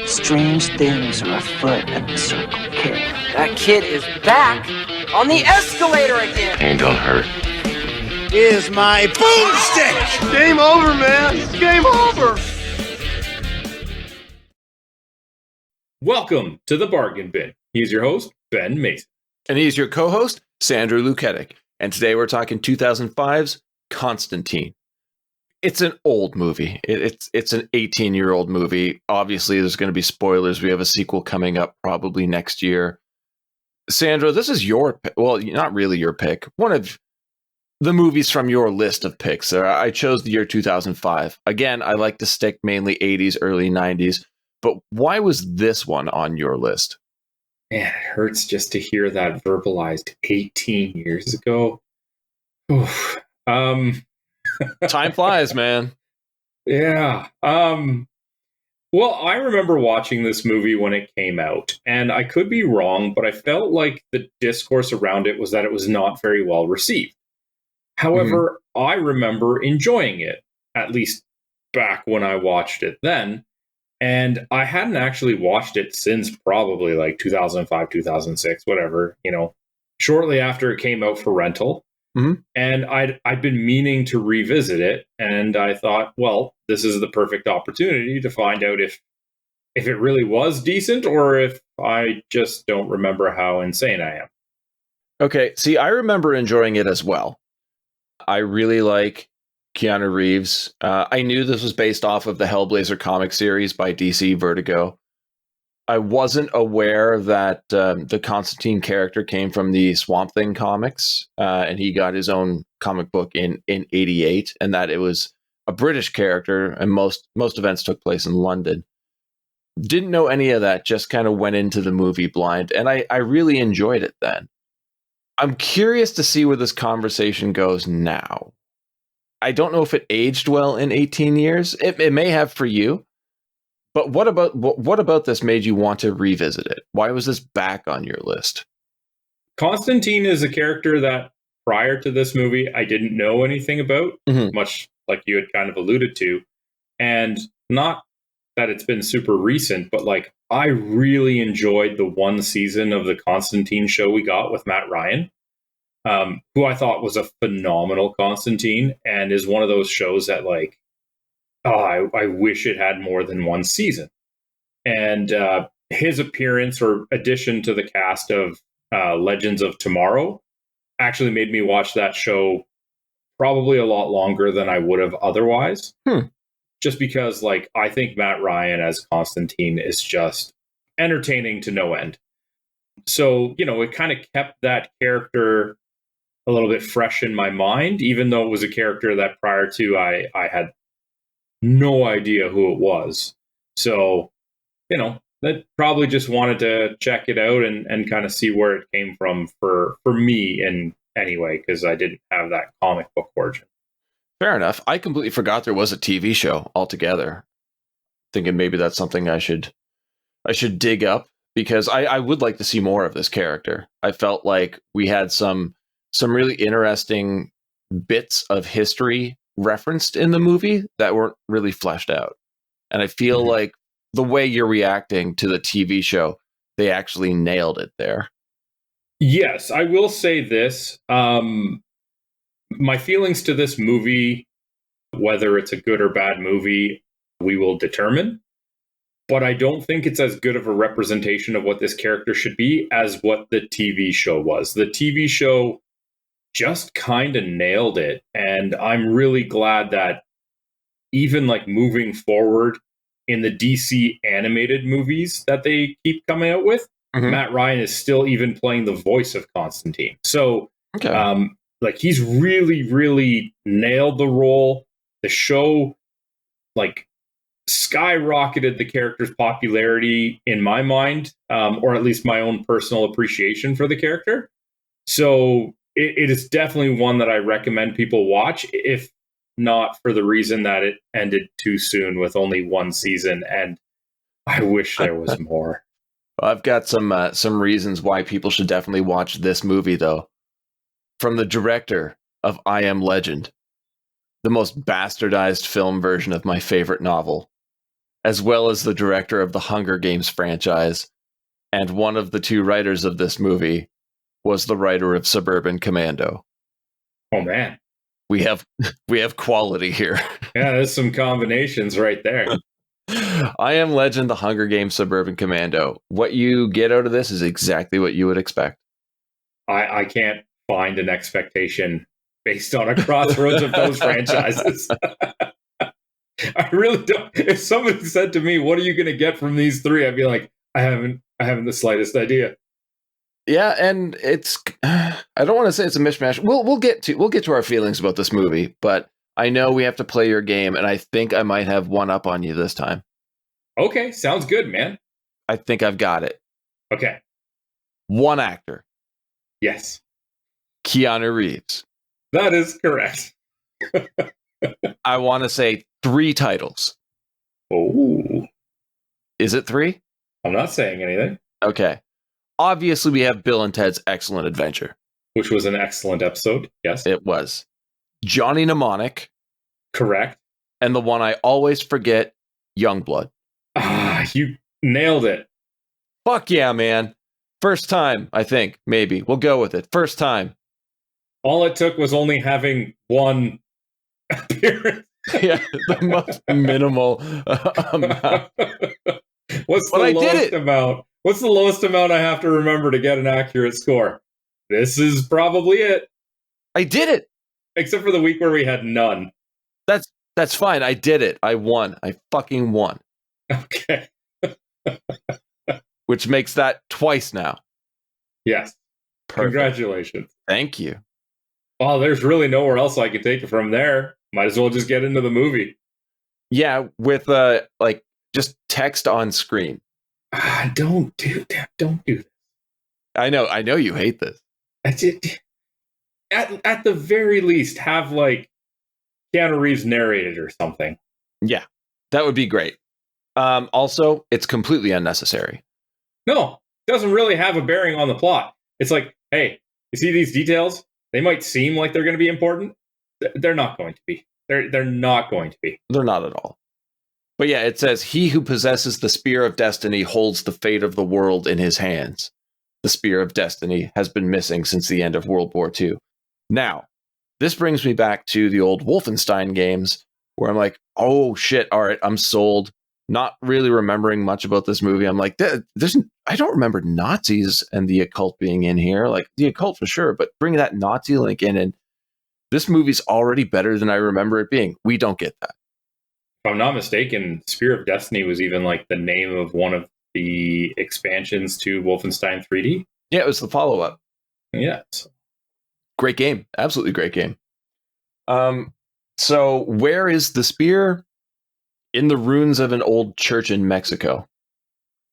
Strange things are afoot at the Circle K. That kid is back on the escalator again. Pain don't hurt. Is my boomstick! Game over, man. It's game over. Welcome to the Bargain Bin. He's your host, Ben Mason. And he's your co-host, Sandra Luketic. And today we're talking 2005's Constantine. It's an old movie. It's an 18-year-old movie. Obviously, there's going to be spoilers. We have a sequel coming up probably next year. Sandra, this is your pick. Well, not really your pick. One of the movies from your list of picks. I chose the year 2005. Again, I like to stick mainly 80s, early 90s. But why was this one on your list? Man, it hurts just to hear that verbalized 18 years ago. Oof. Time flies, man. Yeah. Well, I remember watching this movie when it came out, and I could be wrong, but I felt like the discourse around it was that it was not very well received. However, I remember enjoying it, at least back when I watched it then. And I hadn't actually watched it since probably like 2005, 2006, whatever, shortly after it came out for rental. Mm-hmm. And I'd been meaning to revisit it. And I thought, well, this is the perfect opportunity to find out if it really was decent or if I just don't remember how insane I am. Okay. See, I remember enjoying it as well. I really like Keanu Reeves. I knew this was based off of the Hellblazer comic series by DC Vertigo. I wasn't aware that the Constantine character came from the Swamp Thing comics, and he got his own comic book in 88, and that it was a British character, and most events took place in London. Didn't know any of that, just kind of went into the movie blind, and I really enjoyed it then. I'm curious to see where this conversation goes now. I don't know if it aged well in 18 years. It may have for you. But what about this made you want to revisit it? Why was this back on your list? Constantine is a character that prior to this movie, I didn't know anything about, much like you had kind of alluded to. And not that it's been super recent, but like I really enjoyed the one season of the Constantine show we got with Matt Ryan, who I thought was a phenomenal Constantine and is one of those shows that like, I wish it had more than one season. And his appearance or addition to the cast of Legends of Tomorrow actually made me watch that show probably a lot longer than I would have otherwise. Just because, like, I think Matt Ryan as Constantine is just entertaining to no end. So, it kind of kept that character a little bit fresh in my mind, even though it was a character that prior to I had no idea who it was. So, that probably just wanted to check it out and kind of see where it came from for me in anyway, because I didn't have that comic book origin. Fair enough. I completely forgot there was a TV show altogether. Thinking maybe that's something I should dig up, because I would like to see more of this character. I felt like we had some really interesting bits of history referenced in the movie that weren't really fleshed out. And I feel like the way you're reacting to the TV show, they actually nailed it there. Yes, I will say this. My feelings to this movie, whether it's a good or bad movie, we will determine. But I don't think it's as good of a representation of what this character should be as what the TV show was. The TV show just kind of nailed it. And I'm really glad that even like moving forward in the DC animated movies that they keep coming out with, Matt Ryan is still even playing the voice of Constantine. So like he's really, really nailed the role. The show like skyrocketed the character's popularity in my mind, or at least my own personal appreciation for the character. So it is definitely one that I recommend people watch, if not for the reason that it ended too soon with only one season, and I wish there was more. Well, I've got some reasons why people should definitely watch this movie, though. From the director of I Am Legend, the most bastardized film version of my favorite novel. as well as the director of the Hunger Games franchise. And one of the two writers of this movie was the writer of Suburban Commando. Oh, man. We have quality here. Yeah, there's some combinations right there. I Am Legend, The Hunger Games, Suburban Commando. What you get out of this is exactly what you would expect. I can't find an expectation based on a crossroads of those franchises. I really don't. If somebody said to me, "What are you going to get from these three?" I'd be like, I haven't the slightest idea. Yeah, and it's I don't want to say it's a mishmash. We'll get to our feelings about this movie, but I know we have to play your game, and I think I might have one up on you this time. Okay, sounds good, man. I think I've got it. Okay. One actor. Yes. Keanu Reeves. That is correct. I want to say 3 titles. Oh. Is it 3? I'm not saying anything. Okay. Obviously, we have Bill and Ted's Excellent Adventure. Which was an excellent episode. Yes. It was. Johnny Mnemonic. Correct. And the one I always forget, Youngblood. Ah, you nailed it. Fuck yeah, man. First time, I think. Maybe. We'll go with it. First time. All it took was only having one appearance. Yeah, the most minimal amount. What's the lowest amount I have to remember to get an accurate score? This is probably it. I did it. Except for the week where we had none. That's fine. I did it. I won. I fucking won. Okay. Which makes that twice now. Yes. Perfect. Congratulations. Thank you. Well, there's really nowhere else I can take it from there. Might as well just get into the movie. Yeah, with just text on screen. Don't do that. Don't do this. I know you hate this. At the very least, have Keanu Reeves narrated or something. Yeah, that would be great. Also, it's completely unnecessary. No, it doesn't really have a bearing on the plot. It's like, hey, you see these details? They might seem like they're going to be important. They're not going to be. They're not going to be. They're not at all. But yeah, it says, he who possesses the Spear of Destiny holds the fate of the world in his hands. The Spear of Destiny has been missing since the end of World War II. Now, this brings me back to the old Wolfenstein games, where I'm like, oh shit, all right, I'm sold. Not really remembering much about this movie. I'm like, I don't remember Nazis and the Occult being in here. Like, the Occult for sure, but bring that Nazi link in, and this movie's already better than I remember it being. We don't get that. If I'm not mistaken, Spear of Destiny was even the name of one of the expansions to Wolfenstein 3D. Yeah, it was the follow-up. Yeah. Great game. Absolutely great game. So where is the spear? In the ruins of an old church in Mexico.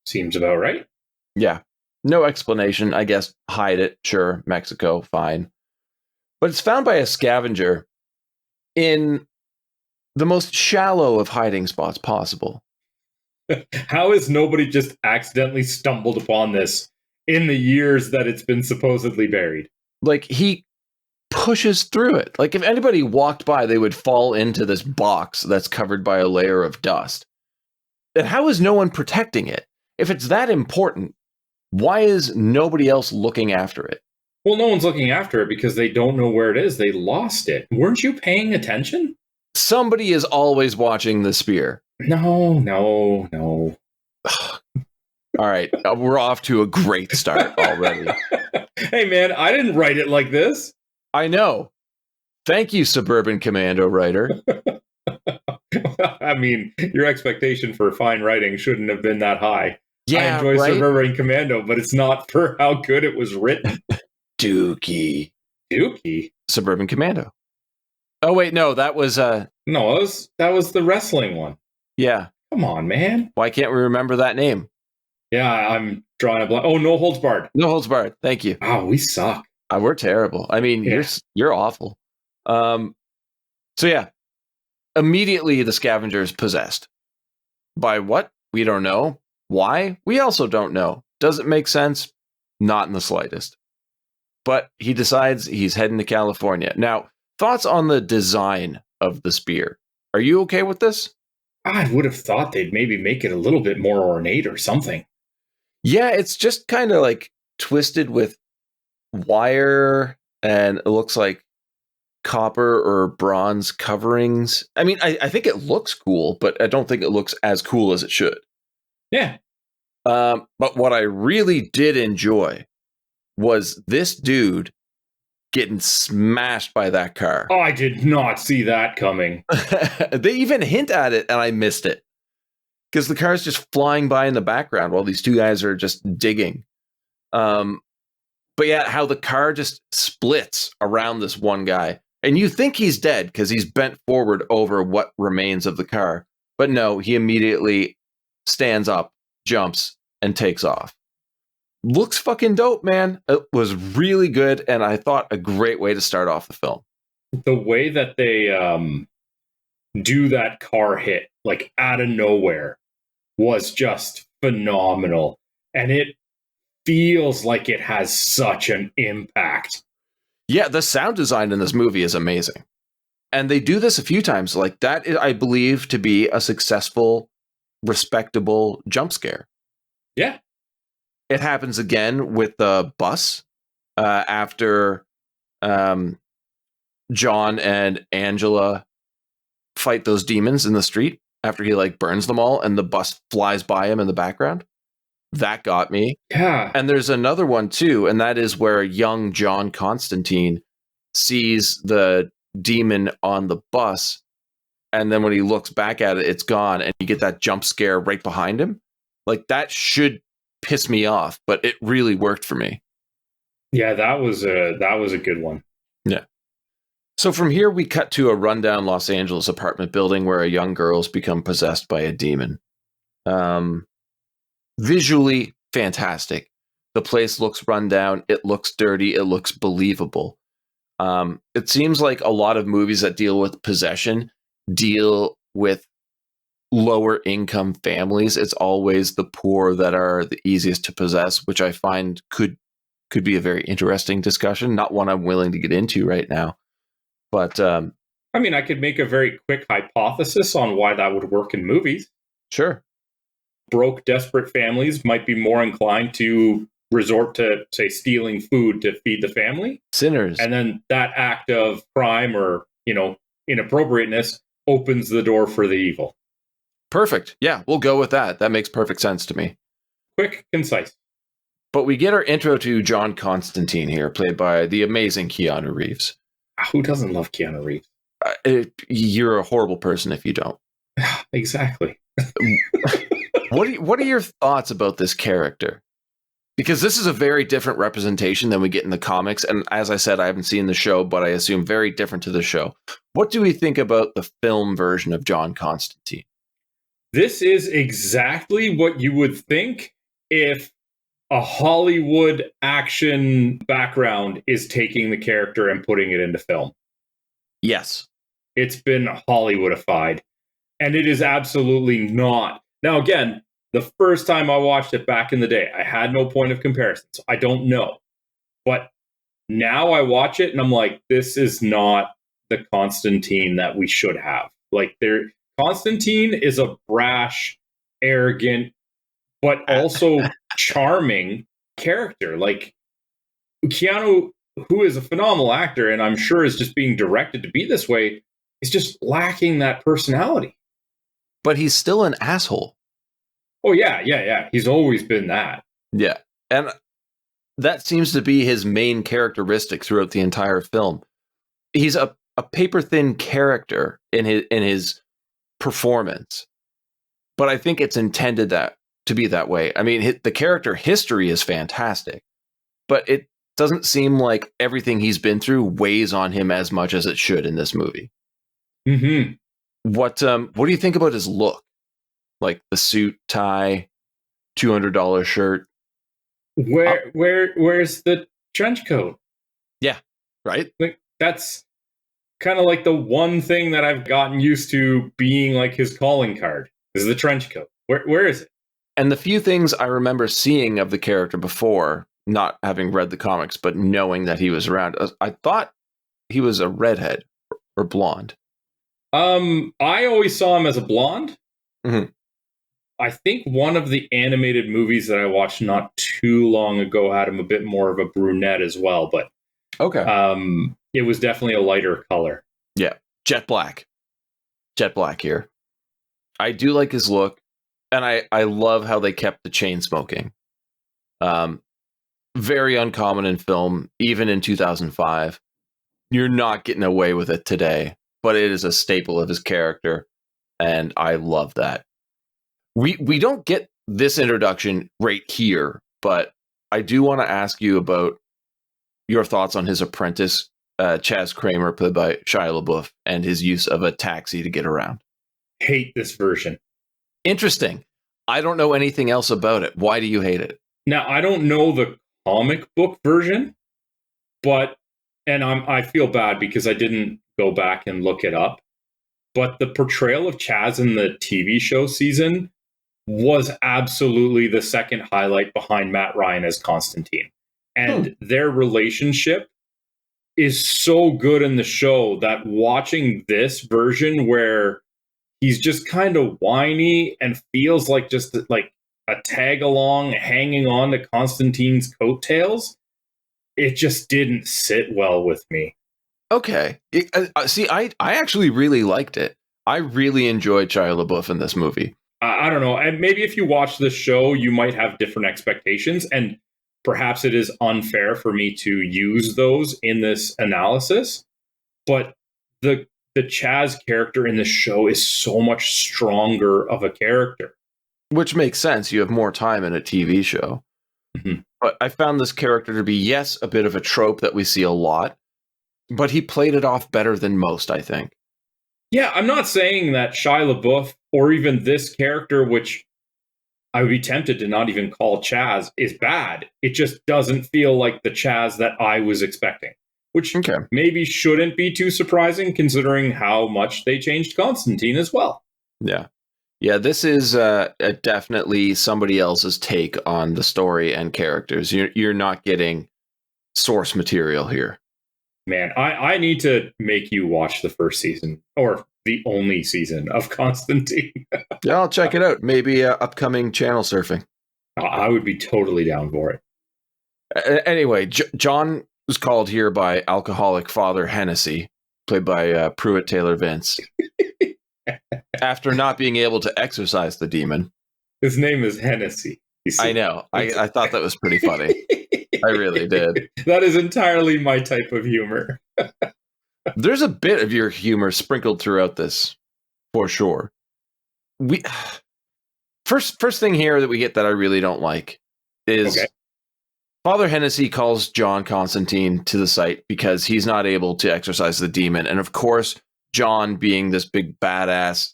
Seems about right. Yeah. No explanation. I guess hide it. Sure. Mexico. Fine. But it's found by a scavenger in the most shallow of hiding spots possible. How has nobody just accidentally stumbled upon this in the years that it's been supposedly buried? He pushes through it. If anybody walked by, they would fall into this box that's covered by a layer of dust. And how is no one protecting it? If it's that important, why is nobody else looking after it? Well, no one's looking after it because they don't know where it is. They lost it. Weren't you paying attention? Somebody is always watching the spear. No. All right, we're off to a great start already. Hey, man, I didn't write it like this. I know. Thank you, Suburban Commando writer. I mean, your expectation for fine writing shouldn't have been that high. Yeah, I enjoy right? Suburban Commando, but it's not for how good it was written. Dookie. Suburban Commando. Oh, wait, no, that was... No, that was the wrestling one. Yeah. Come on, man. Why can't we remember that name? Yeah, I'm drawing a blank. Oh, No Holds Barred. No Holds Barred. Thank you. Wow, we suck. We're terrible. I mean, yeah. You're awful. So yeah, immediately the scavenger is possessed. By what? We don't know. Why? We also don't know. Does it make sense? Not in the slightest. But he decides he's heading to California. Now, thoughts on the design of the spear? Are you okay with this? I would have thought they'd maybe make it a little bit more ornate or something. Yeah, it's just kind of like twisted with wire, and it looks like copper or bronze coverings. I mean, I think it looks cool, but I don't think it looks as cool as it should. Yeah. But what I really did enjoy was this dude getting smashed by that car. Oh, I did not see that coming. They even hint at it, and I missed it. Because the car's just flying by in the background while these two guys are just digging. But yeah, how the car just splits around this one guy. And you think he's dead because he's bent forward over what remains of the car. But no, he immediately stands up, jumps, and takes off. Looks fucking dope, man. It was really good, and I thought a great way to start off the film. The way that they do that car hit, like out of nowhere, was just phenomenal. And it feels like it has such an impact. Yeah, the sound design in this movie is amazing. And they do this a few times. Like that, I believe, to be a successful, respectable jump scare. Yeah. It happens again with the bus after John and Angela fight those demons in the street after he like burns them all and the bus flies by him in the background. That got me. Yeah. And there's another one too, and that is where young John Constantine sees the demon on the bus, and then when he looks back at it, it's gone, and you get that jump scare right behind him. Like that should piss me off, but it really worked for me. Yeah, that was a good one. Yeah. So from here, we cut to a rundown Los Angeles apartment building where a young girl's become possessed by a demon. Visually fantastic. The place looks run down. It looks dirty. It looks believable. It seems like a lot of movies that deal with possession deal with lower income families. It's always the poor that are the easiest to possess, which I find could be a very interesting discussion. Not one I'm willing to get into right now. But I mean, I could make a very quick hypothesis on why that would work in movies. Sure. Broke, desperate families might be more inclined to resort to, say, stealing food to feed the family. Sinners. And then that act of crime or, inappropriateness opens the door for the evil. Perfect. Yeah, we'll go with that. That makes perfect sense to me. Quick, concise. But we get our intro to John Constantine here, played by the amazing Keanu Reeves. Who doesn't love Keanu Reeves? You're a horrible person if you don't. Exactly. What are your thoughts about this character? Because this is a very different representation than we get in the comics. And as I said, I haven't seen the show, but I assume very different to the show. What do we think about the film version of John Constantine? This is exactly what you would think if a Hollywood action background is taking the character and putting it into film. Yes. It's been Hollywoodified. And it is absolutely not. Now, again, the first time I watched it back in the day, I had no point of comparison. So I don't know. But now I watch it and I'm like, this is not the Constantine that we should have. Like, Constantine is a brash, arrogant, but also charming character. Like, Keanu, who is a phenomenal actor and I'm sure is just being directed to be this way, is just lacking that personality. But he's still an asshole. Oh, yeah. He's always been that. Yeah. And that seems to be his main characteristic throughout the entire film. He's a paper-thin character in his performance. But I think it's intended to be that way. I mean, the character history is fantastic. But it doesn't seem like everything he's been through weighs on him as much as it should in this movie. Mm-hmm. What do you think about his look? Like the suit, tie, $200 shirt. Where's the trench coat? Yeah, right. Like, that's kind of like the one thing that I've gotten used to being like his calling card is the trench coat. Where is it? And the few things I remember seeing of the character before, not having read the comics, but knowing that he was around, I thought he was a redhead or blonde. I always saw him as a blonde. Mm-hmm. I think one of the animated movies that I watched not too long ago had him a bit more of a brunette as well, but okay, it was definitely a lighter color. Yeah, jet black here. I do like his look, and I love how they kept the chain smoking. Very uncommon in film, even in 2005. You're not getting away with it today, but it is a staple of his character, and I love that. We don't get this introduction right here, but I do want to ask you about your thoughts on his apprentice, Chaz Kramer, played by Shia LaBeouf, and his use of a taxi to get around. Hate this version. Interesting. I don't know anything else about it. Why do you hate it? Now, I don't know the comic book version, but, and I feel bad because I didn't go back and look it up, but the portrayal of Chaz in the TV show season was absolutely the second highlight behind Matt Ryan as Constantine. And their relationship is so good in the show that watching this version where he's just kind of whiny and feels like just like a tag along hanging on to Constantine's coattails, it just didn't sit well with me. Okay. See, I actually really liked it. I really enjoyed Shia LaBeouf in this movie. I don't know. And maybe if you watch the show, you might have different expectations. And perhaps it is unfair for me to use those in this analysis. But the Chaz character in the show is so much stronger of a character. Which makes sense. You have more time in a TV show. Mm-hmm. But I found this character to be, yes, a bit of a trope that we see a lot, but he played it off better than most, I think. Yeah, I'm not saying that Shia LaBeouf or even this character, which I would be tempted to not even call Chaz, is bad. It just doesn't feel like the Chaz that I was expecting, which maybe shouldn't be too surprising considering how much they changed Constantine as well. Yeah. Yeah, this is definitely somebody else's take on the story and characters. You're not getting source material here. Man, I need to make you watch the first season, or the only season of Constantine. Yeah, I'll check it out. Maybe upcoming channel surfing. I would be totally down for it. Anyway, John was called here by alcoholic Father Hennessy, played by Pruitt Taylor Vince. After not being able to exorcise the demon. His name is Hennessy. I know. I thought that was pretty funny. I really did. That is entirely my type of humor. There's a bit of your humor sprinkled throughout this, for sure. First thing here that we get that I really don't like is Father Hennessy calls John Constantine to the site because he's not able to exorcise the demon. And of course, John, being this big badass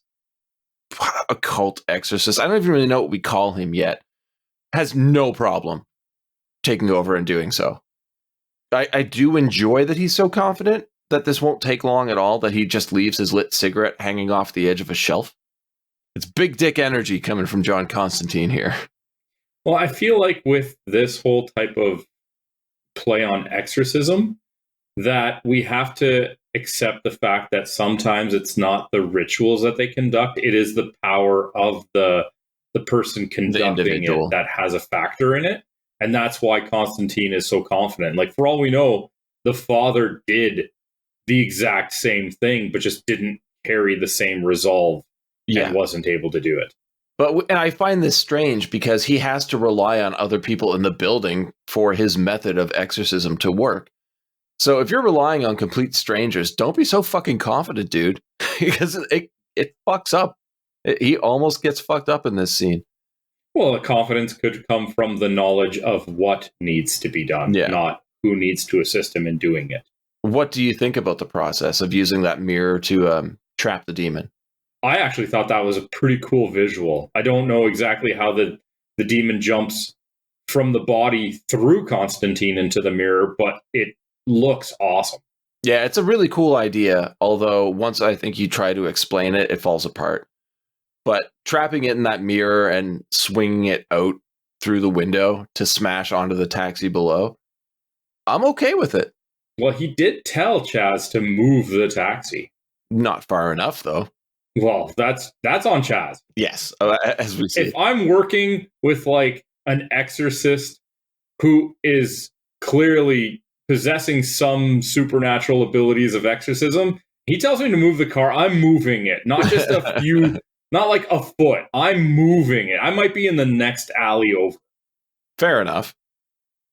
occult exorcist, I don't even really know what we call him yet, has no problem taking over and doing so. I do enjoy that he's so confident that this won't take long at all, that he just leaves his lit cigarette hanging off the edge of a shelf. It's big dick energy coming from John Constantine here. Well, I feel like with this whole type of play on exorcism, that we have to accept the fact that sometimes it's not the rituals that they conduct, it is the power of the person conducting it that has a factor in it. And that's why Constantine is so confident. Like, for all we know, the father did the exact same thing, but just didn't carry the same resolve and wasn't able to do it. And I find this strange because he has to rely on other people in the building for his method of exorcism to work. So if you're relying on complete strangers, don't be so fucking confident, dude, because it fucks up. He almost gets fucked up in this scene. Well, the confidence could come from the knowledge of what needs to be done, not who needs to assist him in doing it. What do you think about the process of using that mirror to trap the demon? I actually thought that was a pretty cool visual. I don't know exactly how the demon jumps from the body through Constantine into the mirror, but it looks awesome. Yeah, it's a really cool idea, although once I think you try to explain it, it falls apart. But trapping it in that mirror and swinging it out through the window to smash onto the taxi below, I'm okay with it. Well, he did tell Chaz to move the taxi. Not far enough, though. Well, that's on Chaz. Yes, as we see. If I'm working with like an exorcist who is clearly possessing some supernatural abilities of exorcism, he tells me to move the car, I'm moving it. Not just a few, not like a foot. I'm moving it. I might be in the next alley over. Fair enough.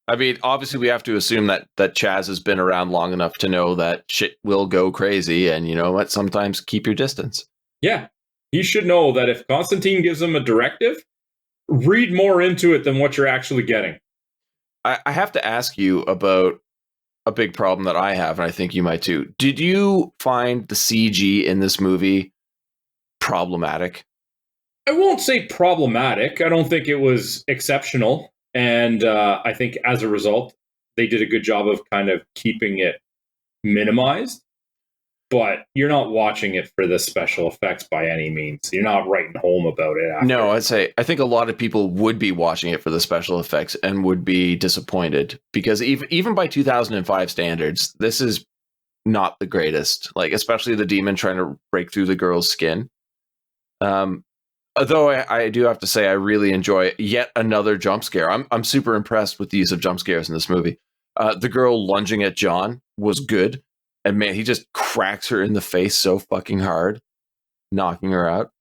I mean, obviously, we have to assume that Chaz has been around long enough to know that shit will go crazy, and you know what? Sometimes keep your distance. Yeah, he should know that if Constantine gives him a directive, read more into it than what you're actually getting. I have to ask you about a big problem that I have, and I think you might too. Did you find the CG in this movie problematic? I won't say problematic. I don't think it was exceptional. And I think as a result, they did a good job of kind of keeping it minimized. But you're not watching it for the special effects by any means. You're not writing home about it. No, I think a lot of people would be watching it for the special effects and would be disappointed because even by 2005 standards, this is not the greatest. Like, especially the demon trying to break through the girl's skin. Although I do have to say I really enjoy yet another jump scare. I'm super impressed with the use of jump scares in this movie. The girl lunging at John was good. And man, he just cracks her in the face so fucking hard, knocking her out.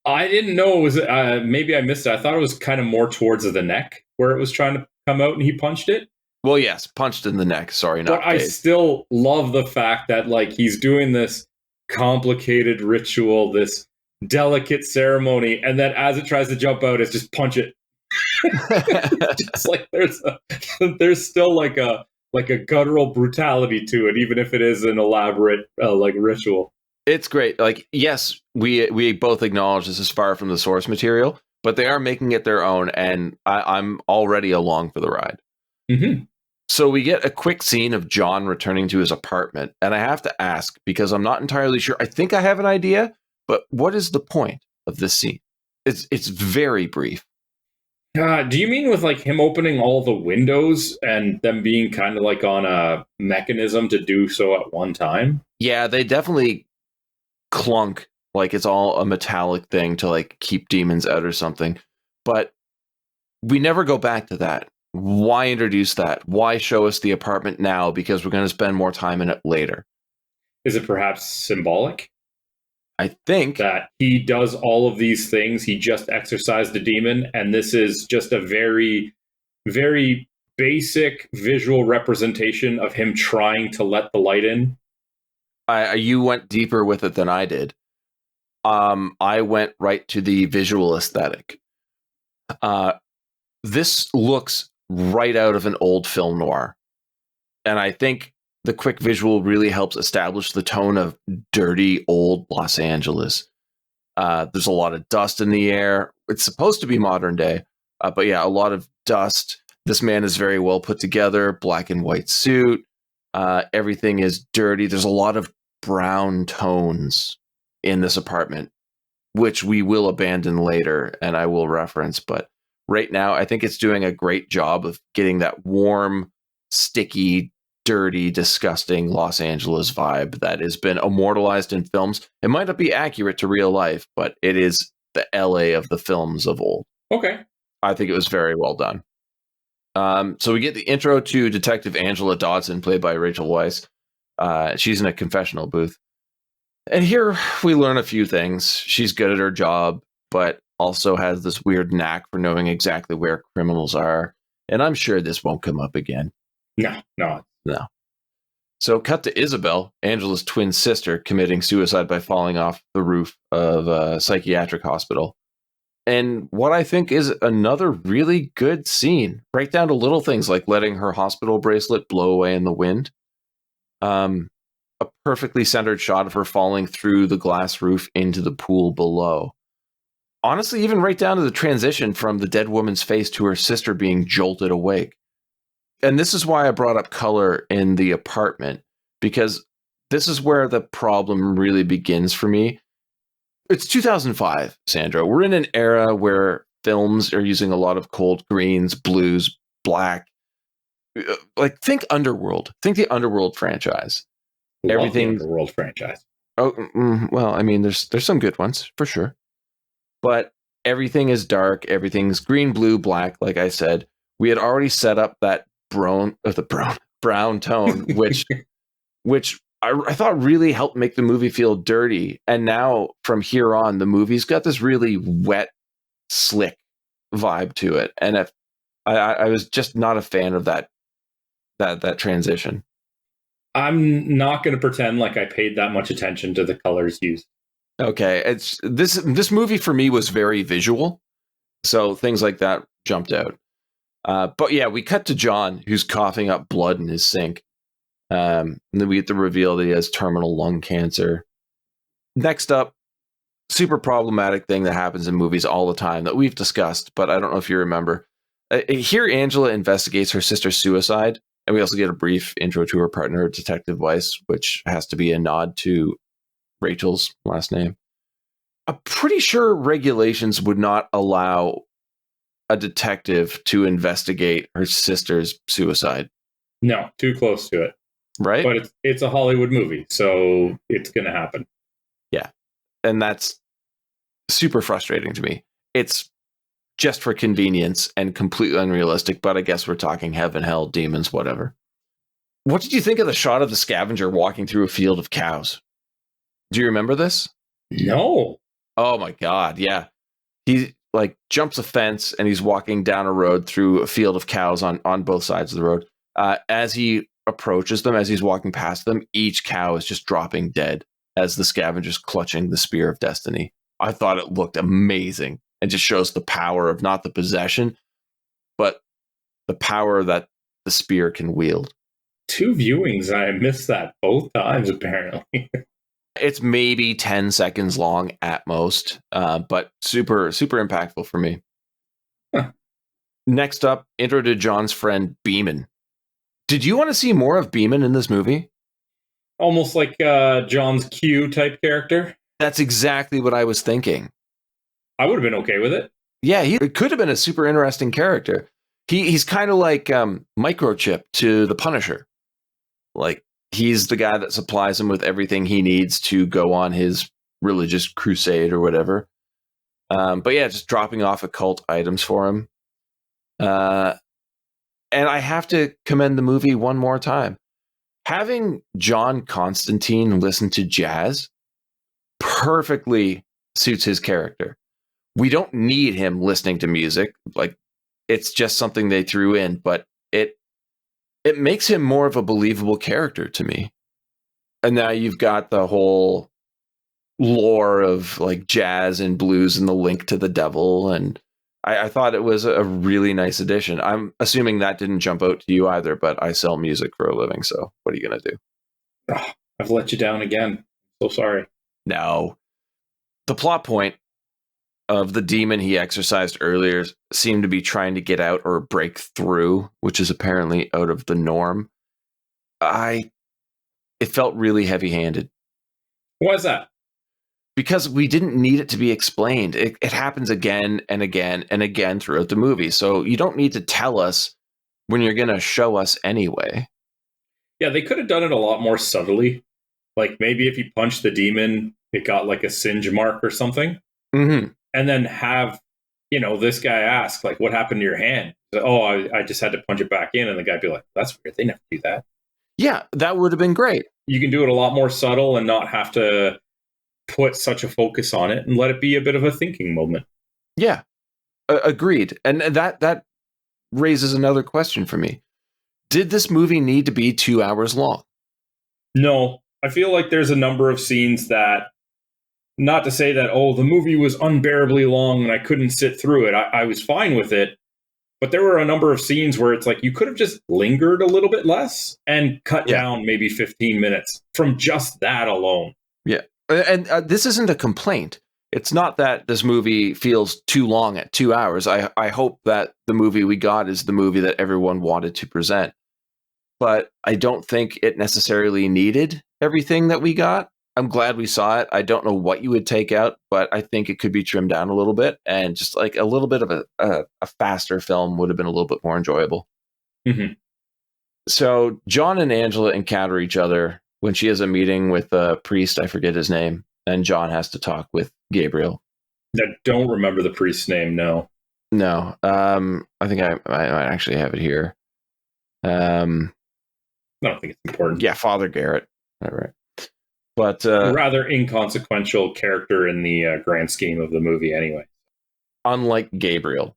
I didn't know it was, maybe I missed it. I thought it was kind of more towards the neck where it was trying to come out and he punched it. Well, yes, punched in the neck. Sorry, not But I still love the fact that like he's doing this complicated ritual, this delicate ceremony, and then as it tries to jump out, it's just punch it. Just like there's still like a guttural brutality to it, even if it is an elaborate like ritual. It's great. Like, yes, we both acknowledge this is far from the source material, but they are making it their own, and I'm already along for the ride. Mm-hmm. So we get a quick scene of John returning to his apartment, and I have to ask, because I'm not entirely sure. I think I have an idea, but what is the point of this scene? It's very brief. Do you mean with like him opening all the windows and them being kind of like on a mechanism to do so at one time? Yeah, they definitely clunk like it's all a metallic thing to like keep demons out or something. But we never go back to that. Why introduce that? Why show us the apartment now? Because we're going to spend more time in it later. Is it perhaps symbolic? I think that he does all of these things. He just exorcised a demon, and this is just a very, very basic visual representation of him trying to let the light in. You went deeper with it than I did. I went right to the visual aesthetic. This looks right out of an old film noir, and I think the quick visual really helps establish the tone of dirty old Los Angeles. There's a lot of dust in the air. It's supposed to be modern day, but yeah, a lot of dust. This man is very well put together, black and white suit. Everything is dirty. There's a lot of brown tones in this apartment, which we will abandon later and I will reference. But right now, I think it's doing a great job of getting that warm, sticky, dirty, disgusting Los Angeles vibe that has been immortalized in films. It might not be accurate to real life, but it is the LA of the films of old. Okay. I think it was very well done. So we get the intro to Detective Angela Dodson, played by Rachel Weisz. She's in a confessional booth. And here we learn a few things. She's good at her job, but also has this weird knack for knowing exactly where criminals are. And I'm sure this won't come up again. No. So cut to Isabel, Angela's twin sister, committing suicide by falling off the roof of a psychiatric hospital. And what I think is another really good scene, right down to little things like letting her hospital bracelet blow away in the wind. A perfectly centered shot of her falling through the glass roof into the pool below. Honestly, even right down to the transition from the dead woman's face to her sister being jolted awake. And this is why I brought up color in the apartment, because this is where the problem really begins for me. It's 2005, Sandra. We're in an era where films are using a lot of cold greens, blues, black. Like, think Underworld. Think the Underworld franchise. Everything. Underworld franchise. Well, I mean, there's some good ones for sure, but everything is dark. Everything's green, blue, black. Like I said, we had already set up that brown tone, which I thought really helped make the movie feel dirty. And now from here on, the movie's got this really wet, slick vibe to it. And if I was just not a fan of that transition. I'm not going to pretend like I paid that much attention to the colors used. Okay, it's this movie for me was very visual, so things like that jumped out. But yeah, we cut to John, who's coughing up blood in his sink. And then we get the reveal that he has terminal lung cancer. Next up, super problematic thing that happens in movies all the time that we've discussed, but I don't know if you remember. Here, Angela investigates her sister's suicide, and we also get a brief intro to her partner, Detective Weisz, which has to be a nod to Rachel's last name. I'm pretty sure regulations would not allow a detective to investigate her sister's suicide. No, too close to it. Right? But it's a Hollywood movie, so it's going to happen. Yeah. And that's super frustrating to me. It's just for convenience and completely unrealistic, but I guess we're talking heaven, hell, demons, whatever. What did you think of the shot of the scavenger walking through a field of cows? Do you remember this? No. Oh my God, yeah. He like jumps a fence and he's walking down a road through a field of cows on both sides of the road. As he approaches them, as he's walking past them, each cow is just dropping dead as the scavenger's clutching the spear of destiny. I thought it looked amazing and just shows the power of not the possession, but the power that the spear can wield. 2 viewings, I missed that both times, apparently. It's maybe 10 seconds long at most, but super, super impactful for me. Huh. Next up, intro to John's friend, Beeman. Did you want to see more of Beeman in this movie? Almost like John's Q type character. That's exactly what I was thinking. I would have been okay with it. Yeah, he could have been a super interesting character. He's kind of like Microchip to the Punisher. Like, he's the guy that supplies him with everything he needs to go on his religious crusade or whatever. But yeah, just dropping off occult items for him. And I have to commend the movie one more time. Having John Constantine listen to jazz perfectly suits his character. We don't need him listening to music. Like, it's just something they threw in, but it makes him more of a believable character to me. And now you've got the whole lore of like jazz and blues and the link to the devil. And I thought it was a really nice addition. I'm assuming that didn't jump out to you either, but I sell music for a living. So what are you going to do? Oh, I've let you down again. So sorry. No. The plot point of the demon he exorcised earlier seemed to be trying to get out or break through, which is apparently out of the norm. It felt really heavy-handed. Why is that? Because we didn't need it to be explained. It happens again and again and again throughout the movie. So you don't need to tell us when you're going to show us anyway. Yeah, they could have done it a lot more subtly. Like maybe if you punched the demon, it got like a singe mark or something. Mm-hmm. And then have, this guy ask, like, what happened to your hand? Oh, I just had to punch it back in. And the guy be like, that's weird. They never do that. Yeah, that would have been great. You can do it a lot more subtle and not have to put such a focus on it and let it be a bit of a thinking moment. Yeah, agreed. And that raises another question for me. Did this movie need to be 2 hours long? No, I feel like there's a number of scenes that, not to say that, the movie was unbearably long and I couldn't sit through it. I was fine with it. But there were a number of scenes where it's like you could have just lingered a little bit less and cut down maybe 15 minutes from just that alone. Yeah. And this isn't a complaint. It's not that this movie feels too long at 2 hours. I hope that the movie we got is the movie that everyone wanted to present. But I don't think it necessarily needed everything that we got. I'm glad we saw it. I don't know what you would take out, but I think it could be trimmed down a little bit, and just like a little bit of a faster film would have been a little bit more enjoyable. Mm-hmm. So John and Angela encounter each other when she has a meeting with a priest, I forget his name, and John has to talk with Gabriel. I don't remember the priest's name, no. No. I think I might actually have it here. I don't think it's important. Yeah, Father Garrett. All right. But a rather inconsequential character in the grand scheme of the movie anyway. Unlike Gabriel,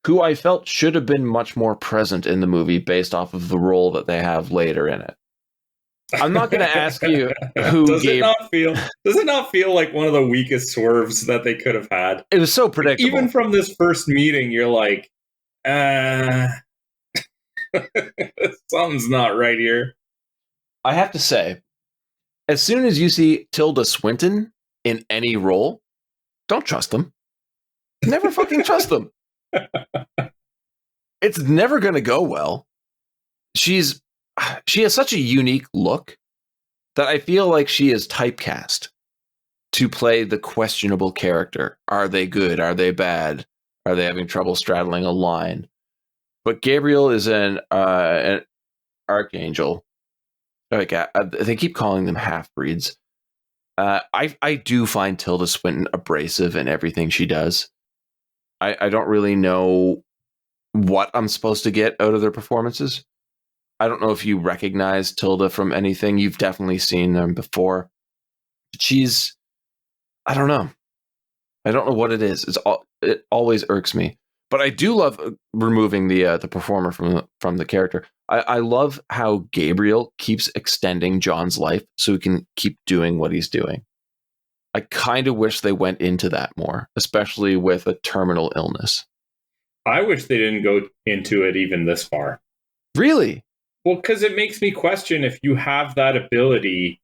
who I felt should have been much more present in the movie based off of the role that they have later in it. I'm not going to ask you who does it not feel like one of the weakest swerves that they could have had? It was so predictable. Even from this first meeting, you're like, something's not right here. I have to say, as soon as you see Tilda Swinton in any role, don't trust them. Never fucking trust them. It's never going to go well. She has such a unique look that I feel like she is typecast to play the questionable character. Are they good? Are they bad? Are they having trouble straddling a line? But Gabriel is an archangel. Like, they keep calling them half-breeds. I do find Tilda Swinton abrasive in everything she does. I don't really know what I'm supposed to get out of their performances. I don't know if you recognize Tilda from anything. You've definitely seen them before. I don't know. I don't know what it is. It always irks me. But I do love removing the performer from the character. I love how Gabriel keeps extending John's life so he can keep doing what he's doing. I kind of wish they went into that more, especially with a terminal illness. I wish they didn't go into it even this far. Really? Well, because it makes me question if you have that ability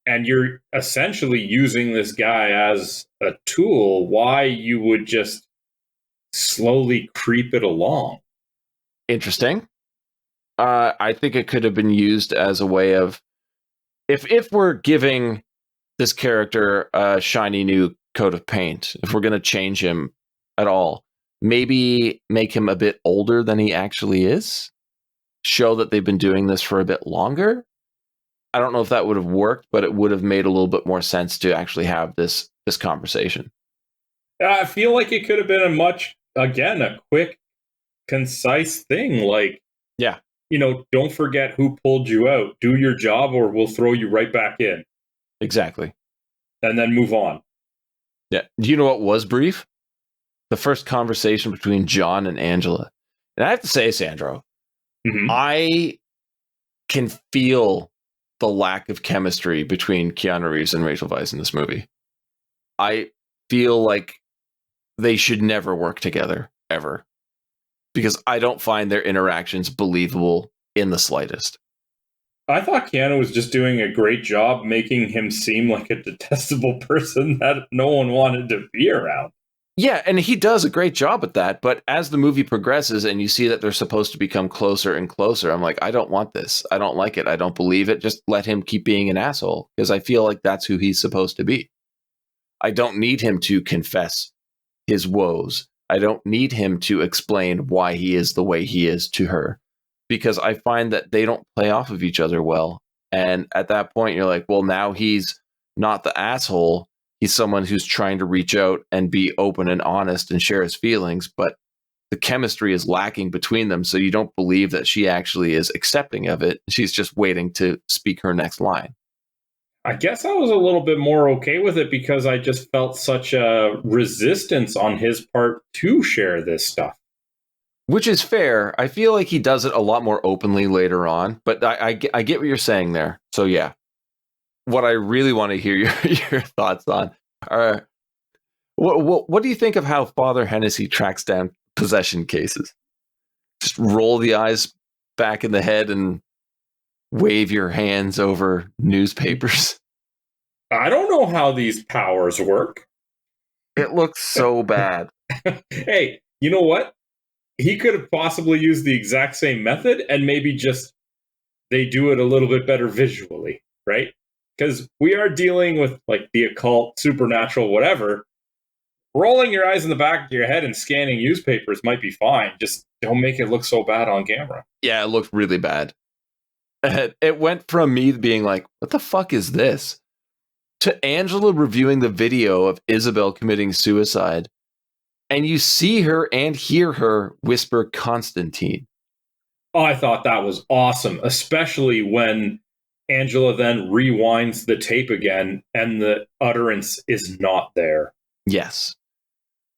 and you're essentially using this guy as a tool, why you would just slowly creep it along. Interesting. I think it could have been used as a way of, if we're giving this character a shiny new coat of paint, if we're going to change him at all, maybe make him a bit older than he actually is. Show that they've been doing this for a bit longer. I don't know if that would have worked, but it would have made a little bit more sense to actually have this conversation. I feel like it could have been a quick, concise thing. Like, yeah, don't forget who pulled you out. Do your job or we'll throw you right back in. Exactly. And then move on. Yeah. Do you know what was brief? The first conversation between John and Angela. And I have to say, Sandro, I can feel the lack of chemistry between Keanu Reeves and Rachel Weisz in this movie. I feel like they should never work together, ever. Because I don't find their interactions believable in the slightest. I thought Keanu was just doing a great job making him seem like a detestable person that no one wanted to be around. Yeah, and he does a great job at that, but as the movie progresses and you see that they're supposed to become closer and closer, I'm like, I don't want this. I don't like it. I don't believe it. Just let him keep being an asshole, because I feel like that's who he's supposed to be. I don't need him to confess his woes. I don't need him to explain why he is the way he is to her, because I find that they don't play off of each other well. And at that point, you're like, well, now he's not the asshole. He's someone who's trying to reach out and be open and honest and share his feelings, but the chemistry is lacking between them, so you don't believe that she actually is accepting of it. She's just waiting to speak her next line. I guess I was a little bit more okay with it because I just felt such a resistance on his part to share this stuff. Which is fair. I feel like he does it a lot more openly later on, but I get what you're saying there. So yeah. What I really want to hear your thoughts on are, what do you think of how Father Hennessy tracks down possession cases? Just roll the eyes back in the head and wave your hands over newspapers. I don't know how these powers work. It looks so bad. Hey, you know what? He could have possibly used the exact same method and maybe just they do it a little bit better visually, right? Because we are dealing with like the occult, supernatural, whatever. Rolling your eyes in the back of your head and scanning newspapers might be fine. Just don't make it look so bad on camera. Yeah, it looked really bad. It went from me being like, what the fuck is this? To Angela reviewing the video of Isabel committing suicide. And you see her and hear her whisper Constantine. Oh, I thought that was awesome, especially when Angela then rewinds the tape again and the utterance is not there. Yes.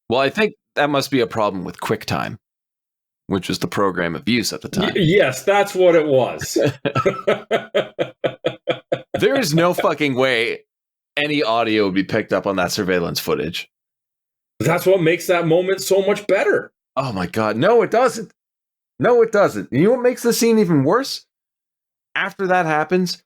Well, I think that must be a problem with QuickTime, which was the program of use at the time. Yes, that's what it was. There is no fucking way any audio would be picked up on that surveillance footage. That's what makes that moment so much better. Oh my God. No, it doesn't. No, it doesn't. You know what makes the scene even worse? After that happens,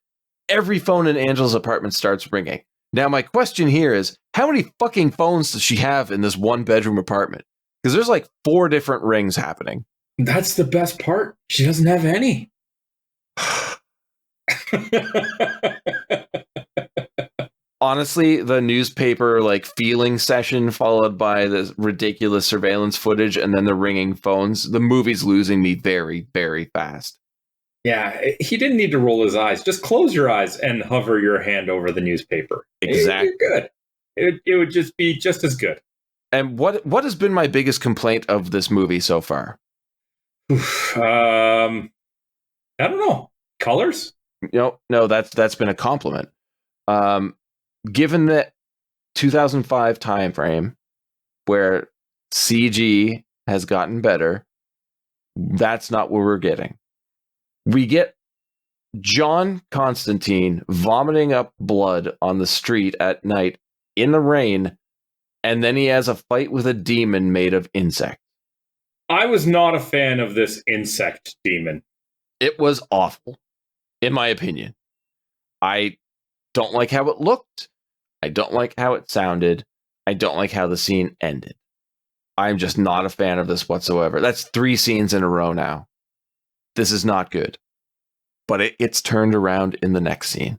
every phone in Angela's apartment starts ringing. Now, my question here is, how many fucking phones does she have in this one-bedroom apartment? Because there's like 4 different rings happening. That's the best part. She doesn't have any. Honestly, the newspaper like feeling session followed by the ridiculous surveillance footage and then the ringing phones, the movie's losing me very, very fast. Yeah, he didn't need to roll his eyes. Just close your eyes and hover your hand over the newspaper. Exactly. You're good. It would just be just as good. And what has been my biggest complaint of this movie so far? I don't know. Colors? No, that's been a compliment. Given the 2005 time frame where CG has gotten better, that's not what we're getting. We get John Constantine vomiting up blood on the street at night in the rain, and then he has a fight with a demon made of insects. I was not a fan of this insect demon. It was awful, in my opinion. I don't like how it looked. I don't like how it sounded. I don't like how the scene ended. I'm just not a fan of this whatsoever. That's 3 scenes in a row now. This is not good. But it's turned around in the next scene,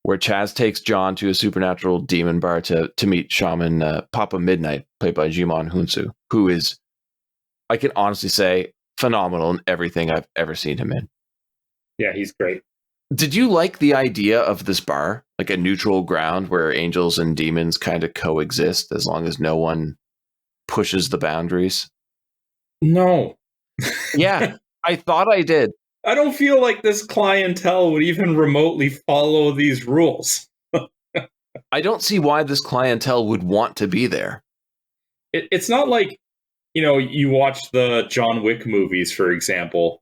where Chaz takes John to a supernatural demon bar to meet Shaman Papa Midnight, played by Djimon Hounsou, who is, I can honestly say, phenomenal in everything I've ever seen him in. Yeah, he's great. Did you like the idea of this bar, like a neutral ground where angels and demons kind of coexist as long as no one pushes the boundaries? No. Yeah, I thought I did. I don't feel like this clientele would even remotely follow these rules. I don't see why this clientele would want to be there. It's not like, you watch the John Wick movies, for example,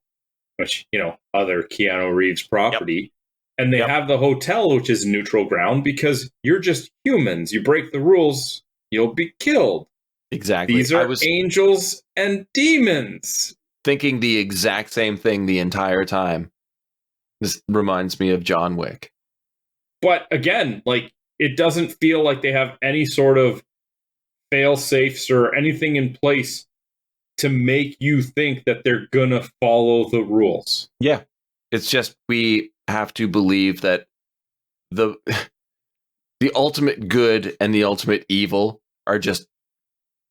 which, other Keanu Reeves property, and they have the hotel, which is neutral ground, because you're just humans. You break the rules, you'll be killed. Exactly. These are angels and demons. Thinking the exact same thing the entire time. This reminds me of John Wick. But again, it doesn't feel like they have any sort of fail-safes or anything in place to make you think that they're gonna follow the rules. Yeah. It's just we have to believe that the ultimate good and the ultimate evil are just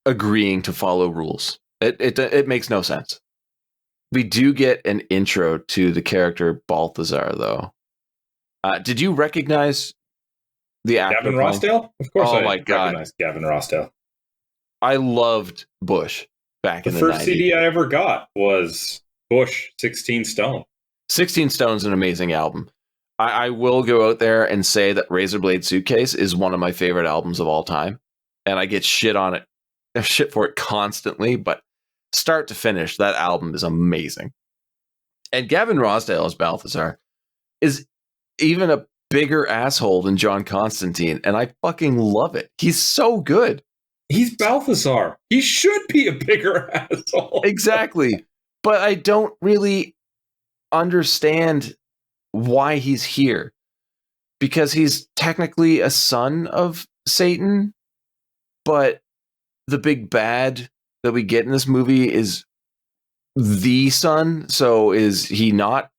agreeing to follow rules. It makes no sense. We do get an intro to the character Balthazar, though. Did you recognize the actor? Gavin Rossdale? Of course I recognize Gavin Rossdale. I loved Bush back in the 90s. The first CD I ever got was Bush, 16 Stone. 16 Stone's an amazing album. I will go out there and say that Razorblade Suitcase is one of my favorite albums of all time. And I get shit for it constantly, but start to finish, that album is amazing. And Gavin Rossdale as Balthazar is even a bigger asshole than John Constantine, and I fucking love it. He's so good. He's Balthazar. He should be a bigger asshole. Exactly. But I don't really understand why he's here. Because he's technically a son of Satan, but the big bad that we get in this movie is the son. So is he not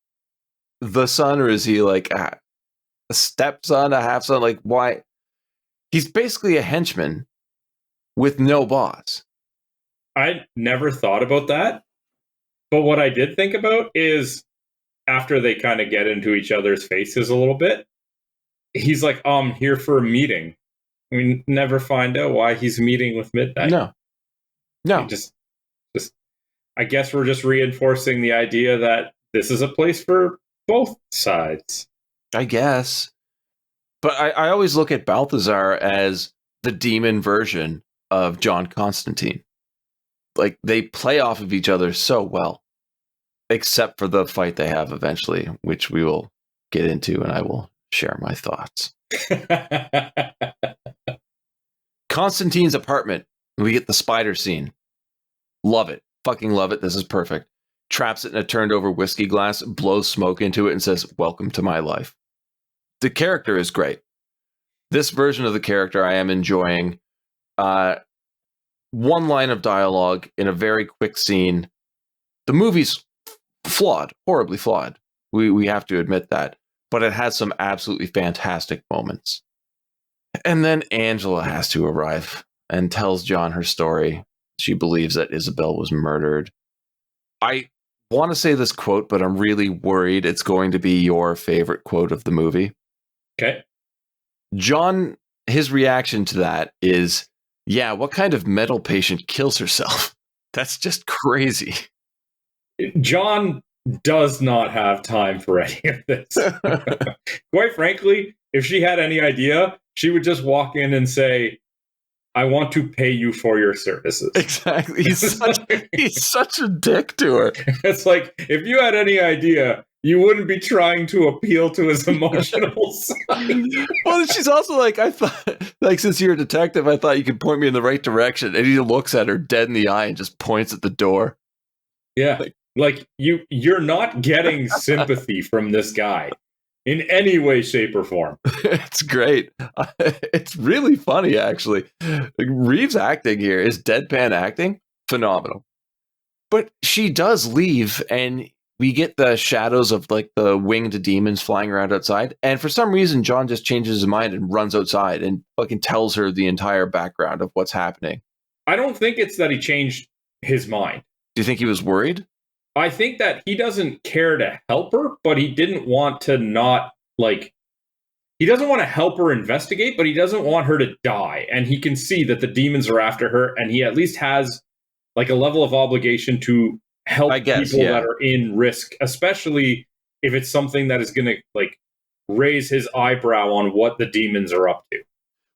the son, or is he like a stepson, a half son? Like, why? He's basically a henchman with no boss. I never thought about that. But what I did think about is after they kind of get into each other's faces a little bit, he's like, I'm here for a meeting. We never find out why he's meeting with Midnight. No. Just I guess we're just reinforcing the idea that this is a place for both sides. I guess. But I always look at Balthazar as the demon version of John Constantine. Like, they play off of each other so well. Except for the fight they have eventually, which we will get into, and I will share my thoughts. Constantine's apartment. We get the spider scene. Love it. Fucking love it. This is perfect. Traps it in a turned over whiskey glass, blows smoke into it, and says, welcome to my life. The character is great. This version of the character I am enjoying. One line of dialogue in a very quick scene. The movie's flawed, horribly flawed. We have to admit that. But it has some absolutely fantastic moments. And then Angela has to arrive and tells John her story. She believes that Isabel was murdered. I want to say this quote, but I'm really worried it's going to be your favorite quote of the movie. Okay. John, his reaction to that is, yeah, what kind of mental patient kills herself? That's just crazy. John does not have time for any of this. Quite frankly, if she had any idea, she would just walk in and say, I want to pay you for your services. Exactly. He's such a dick to her. It's like, if you had any idea, you wouldn't be trying to appeal to his emotional side. Well, she's also like, I thought, like, since you're a detective, I thought you could point me in the right direction. And he looks at her dead in the eye and just points at the door. Yeah. Like you're not getting sympathy from this guy in any way, shape, or form. It's great. It's really funny, actually. Like, Reeves' acting here is deadpan acting. Phenomenal. But she does leave, and we get the shadows of like the winged demons flying around outside. And for some reason, John just changes his mind and runs outside and fucking tells her the entire background of what's happening. I don't think it's that he changed his mind. Do you think he was worried? I think that he doesn't care to help her, but he didn't want to he doesn't want to help her investigate, but he doesn't want her to die. And he can see that the demons are after her, and he at least has like a level of obligation to help people that are in risk, especially if it's something that is going to like raise his eyebrow on what the demons are up to.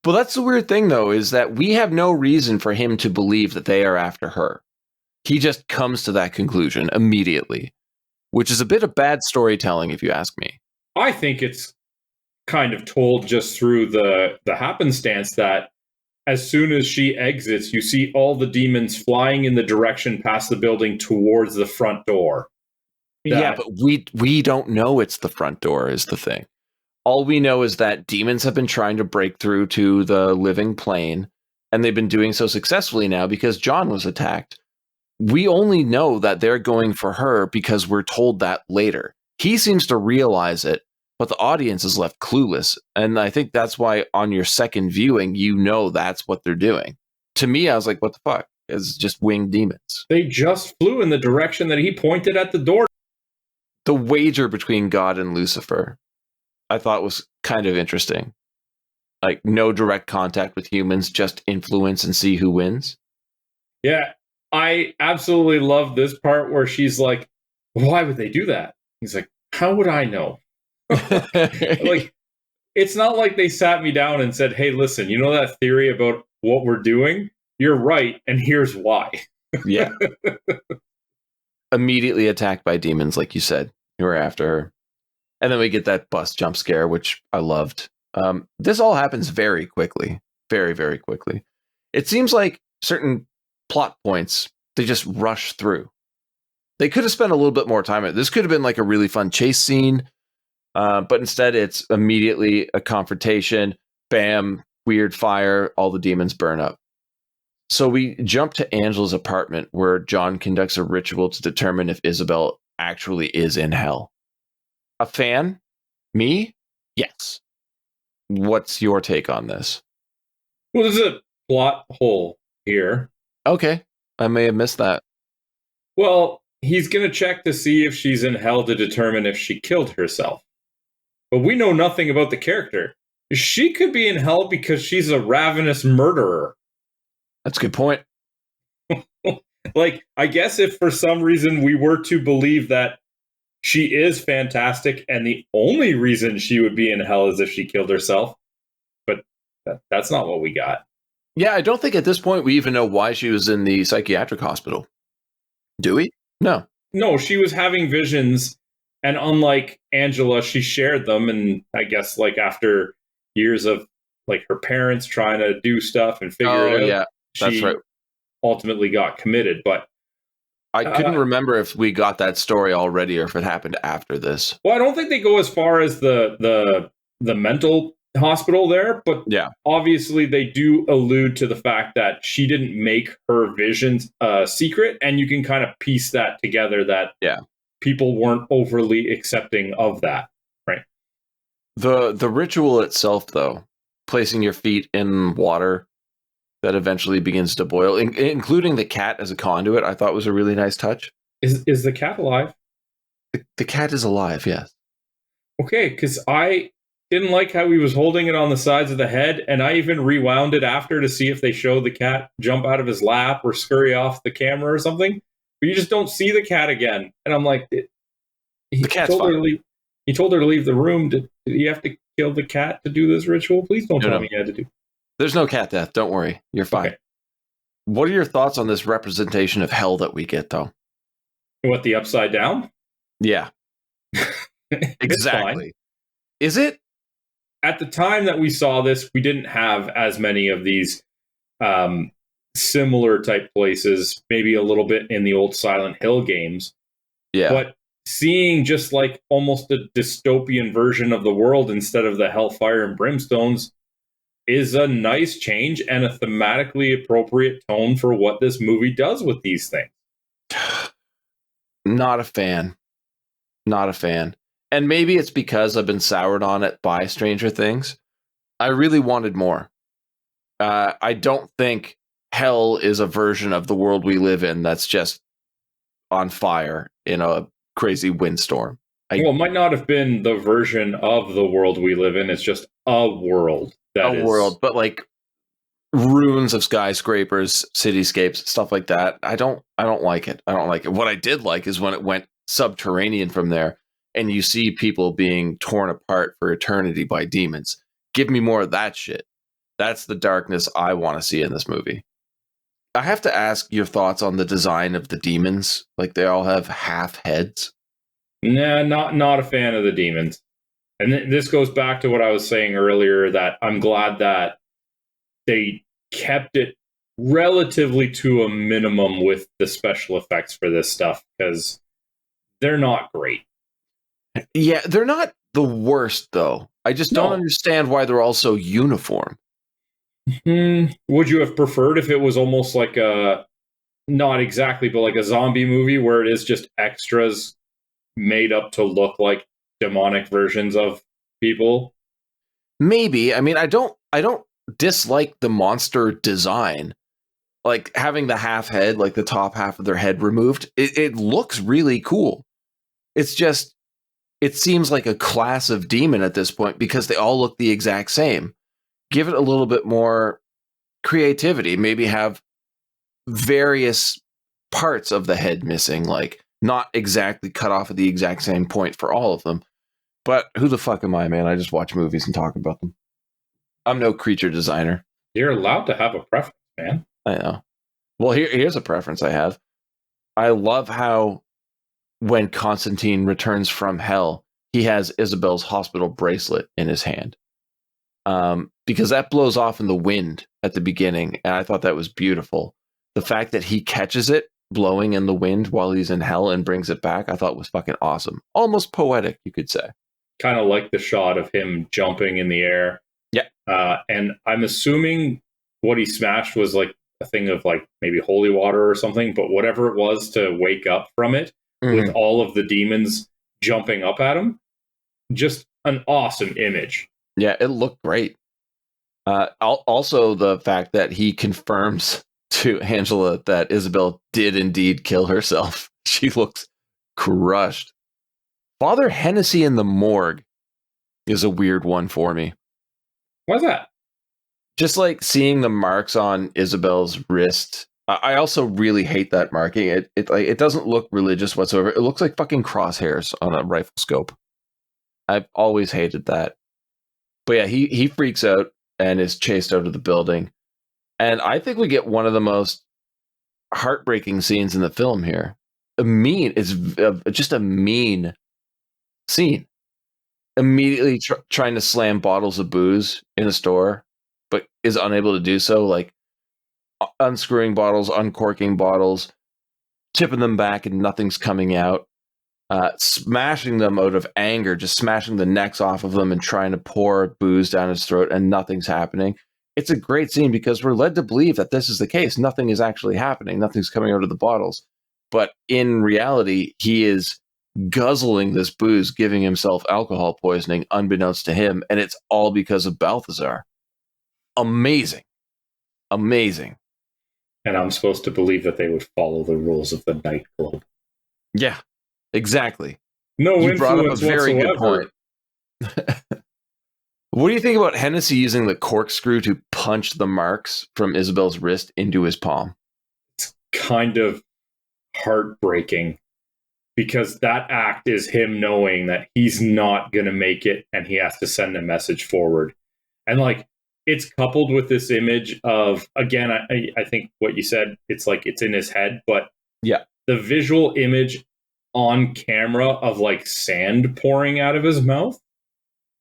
Well, that's the weird thing, though, is that we have no reason for him to believe that they are after her. He just comes to that conclusion immediately, which is a bit of bad storytelling, if you ask me. I think it's kind of told just through the happenstance that as soon as she exits, you see all the demons flying in the direction past the building towards the front door. Yeah, but we don't know it's the front door is the thing. All we know is that demons have been trying to break through to the living plane, and they've been doing so successfully now because John was attacked. We only know that they're going for her because we're told that later. He seems to realize it, but the audience is left clueless. And I think that's why on your second viewing, you know that's what they're doing. To me, I was like, what the fuck? It's just winged demons. They just flew in the direction that he pointed at the door. The wager between God and Lucifer, I thought was kind of interesting. Like, no direct contact with humans, just influence and see who wins. Yeah. I absolutely love this part where she's like, why would they do that? He's like, how would I know? Like, it's not like they sat me down and said, hey, listen, you know that theory about what we're doing? You're right, and here's why. Yeah. Immediately attacked by demons, like you said, who are after her. And then we get that bus jump scare, which I loved. This all happens very quickly. Very, very quickly. It seems like certain plot points, they just rush through. They could have spent a little bit more time. This could have been like a really fun chase scene, but instead it's immediately a confrontation. Bam, weird fire, all the demons burn up. So we jump to Angela's apartment where John conducts a ritual to determine if Isabel actually is in hell. A fan? Me? Yes. What's your take on this? Well, there's a plot hole here. Okay, I may have missed that. Well, he's going to check to see if she's in hell to determine if she killed herself. But we know nothing about the character. She could be in hell because she's a ravenous murderer. That's a good point. Like, I guess if for some reason we were to believe that she is fantastic and the only reason she would be in hell is if she killed herself, but that's not what we got. Yeah, I don't think at this point we even know why she was in the psychiatric hospital. Do we? No. No, she was having visions, and unlike Angela, she shared them, and I guess like after years of like her parents trying to do stuff and figure it out, yeah, that's she right. ultimately got committed. But I couldn't remember if we got that story already or if it happened after this. well, I don't think they go as far as the mental hospital there, but Yeah. obviously they do allude to the fact that she didn't make her visions secret, and you can kind of piece that together that people weren't overly accepting of that, right? The ritual itself, though, placing your feet in water that eventually begins to boil, including the cat as a conduit, I thought was a really nice touch. Is the cat alive? The cat is alive, yes. Okay, because I didn't like how he was holding it on the sides of the head, and I even rewound it after to see if they showed the cat jump out of his lap or scurry off the camera or something. But you just don't see the cat again. And I'm like, he told her to leave the room. Did he have to kill the cat to do this ritual? Please don't tell me he had to do. There's no cat death. Don't worry. You're fine. Okay. What are your thoughts on this representation of hell that we get, though? What, the upside down? Yeah. Exactly. Is it? At the time that we saw this, we didn't have as many of these similar type places, maybe a little bit in the old Silent Hill games. Yeah. But seeing just like almost a dystopian version of the world instead of the hellfire and brimstones is a nice change and a thematically appropriate tone for what this movie does with these things. Not a fan. Not a fan. And maybe it's because I've been soured on it by Stranger Things. I really wanted more. I don't think hell is a version of the world we live in that's just on fire in a crazy windstorm. Well, it might not have been the version of the world we live in. It's just a world. But like ruins of skyscrapers, cityscapes, stuff like that. I don't like it. I don't like it. What I did like is when it went subterranean from there and you see people being torn apart for eternity by demons. Give me more of that shit. That's the darkness I want to see in this movie. I have to ask your thoughts on the design of the demons. Like they all have half heads. Nah, not a fan of the demons. And this goes back to what I was saying earlier, that I'm glad that they kept it relatively to a minimum with the special effects for this stuff, because they're not great. Yeah, they're not the worst, though. I just don't understand why they're all so uniform. Would you have preferred if it was almost like a, not exactly, but like a zombie movie where it is just extras made up to look like demonic versions of people? Maybe. I mean, I don't dislike the monster design. Like having the half head, like the top half of their head removed, it looks really cool. It's just, it seems like a class of demon at this point because they all look the exact same. Give it a little bit more creativity. Maybe have various parts of the head missing, like not exactly cut off at the exact same point for all of them. But who the fuck am I, man? I just watch movies and talk about them. I'm no creature designer. You're allowed to have a preference, man. I know. Well, here's a preference I have. I love how when Constantine returns from hell, he has Isabel's hospital bracelet in his hand. Because that blows off in the wind at the beginning, and I thought that was beautiful. The fact that he catches it blowing in the wind while he's in hell and brings it back, I thought was fucking awesome. Almost poetic, you could say. Kind of like the shot of him jumping in the air. Yeah. And I'm assuming what he smashed was like a thing of like maybe holy water or something, but whatever it was to wake up from it with all of the demons jumping up at him. Just an awesome image. Yeah, it looked great. Also, the fact that he confirms to Angela that Isabel did indeed kill herself. She looks crushed. Father Hennessy in the morgue is a weird one for me. Why's that? Just like seeing the marks on Isabel's wrist. I also really hate that marking. It doesn't look religious whatsoever. It looks like fucking crosshairs on a rifle scope. I've always hated that. But yeah, he freaks out and is chased out of the building. And I think we get one of the most heartbreaking scenes in the film here. It's just a mean scene. Immediately trying to slam bottles of booze in a store, but is unable to do so. Like unscrewing bottles, uncorking bottles, tipping them back and nothing's coming out. Smashing them out of anger, just smashing the necks off of them and trying to pour booze down his throat and nothing's happening. It's a great scene because we're led to believe that this is the case. Nothing is actually happening. Nothing's coming out of the bottles. But in reality, he is guzzling this booze, giving himself alcohol poisoning unbeknownst to him. And it's all because of Balthazar. Amazing. Amazing. And I'm supposed to believe that they would follow the rules of the nightclub. Yeah, exactly. No you brought up a very whatsoever. good point. What do you think about Hennessy using the corkscrew to punch the marks from Isabel's wrist into his palm? It's kind of heartbreaking because that act is him knowing that he's not going to make it and he has to send a message forward. And like, it's coupled with this image of, again, I think what you said, it's like it's in his head, but yeah, the visual image on camera of like sand pouring out of his mouth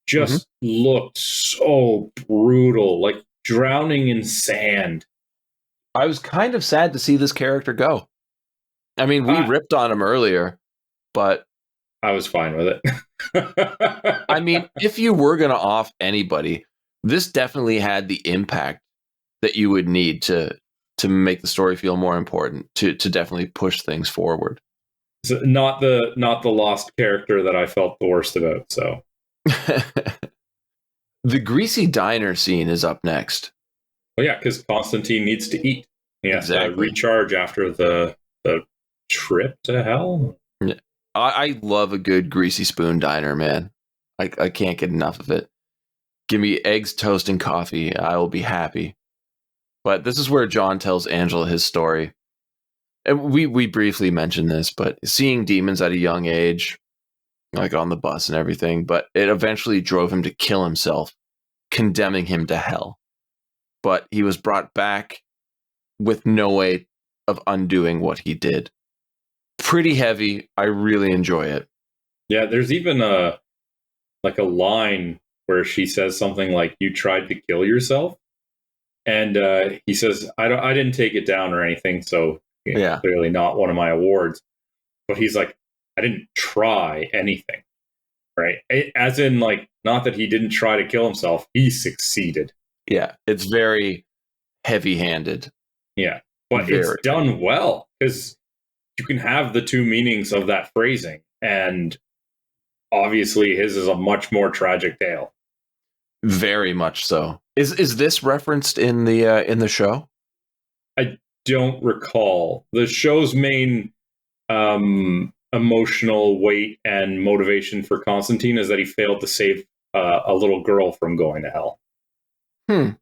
just looked so brutal, like drowning in sand. I was kind of sad to see this character go. I mean, we ripped on him earlier, but I was fine with it. I mean, if you were going to off anybody, this definitely had the impact that you would need to make the story feel more important, to definitely push things forward. So not the lost character that I felt the worst about. So the greasy diner scene is up next. Well, yeah, because Constantine needs to eat. He has to recharge after the trip to hell. Yeah. I love a good greasy spoon diner, man. I can't get enough of it. Give me eggs, toast, and coffee. I will be happy. But this is where John tells Angela his story. And we briefly mentioned this, but seeing demons at a young age, like on the bus and everything, but it eventually drove him to kill himself, condemning him to hell. But he was brought back with no way of undoing what he did. Pretty heavy. I really enjoy it. Yeah, there's even a line where she says something like, "You tried to kill yourself," and he says, "I didn't take it down or anything, so clearly not one of my awards." But he's like, "I didn't try anything," right? As in, like, not that he didn't try to kill himself; he succeeded. Yeah, it's very heavy-handed. Yeah, but it's done well because you can have the two meanings of that phrasing, and obviously his is a much more tragic tale. Very much so. Is this referenced in the show? I don't recall. The show's main emotional weight and motivation for Constantine is that he failed to save a little girl from going to hell. And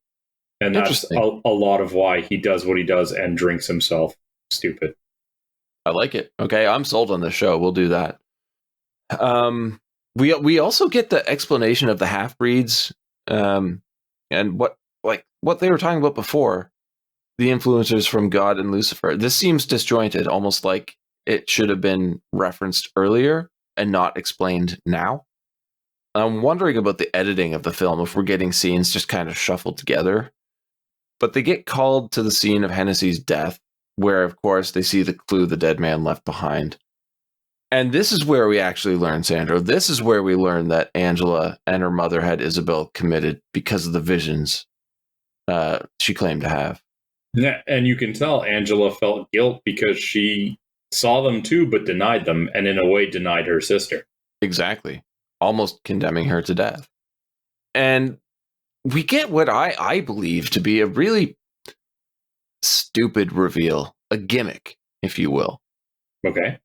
that's a lot of why he does what he does and drinks himself stupid. I like it. Okay, I'm sold on this show. We'll do that. We also get the explanation of the half-breeds and what they were talking about before, the influencers from God and Lucifer. This seems disjointed, almost like it should have been referenced earlier and not explained now. I'm wondering about the editing of the film, if we're getting scenes just kind of shuffled together. But they get called to the scene of Hennessy's death, where, of course, they see the clue the dead man left behind. And this is where we actually learn, Sandro. This is where we learn that Angela and her mother had Isabel committed because of the visions she claimed to have. Yeah, and you can tell Angela felt guilt because she saw them too, but denied them, and in a way denied her sister. Exactly. Almost condemning her to death. And we get what I believe to be a really stupid reveal, a gimmick, if you will. Okay.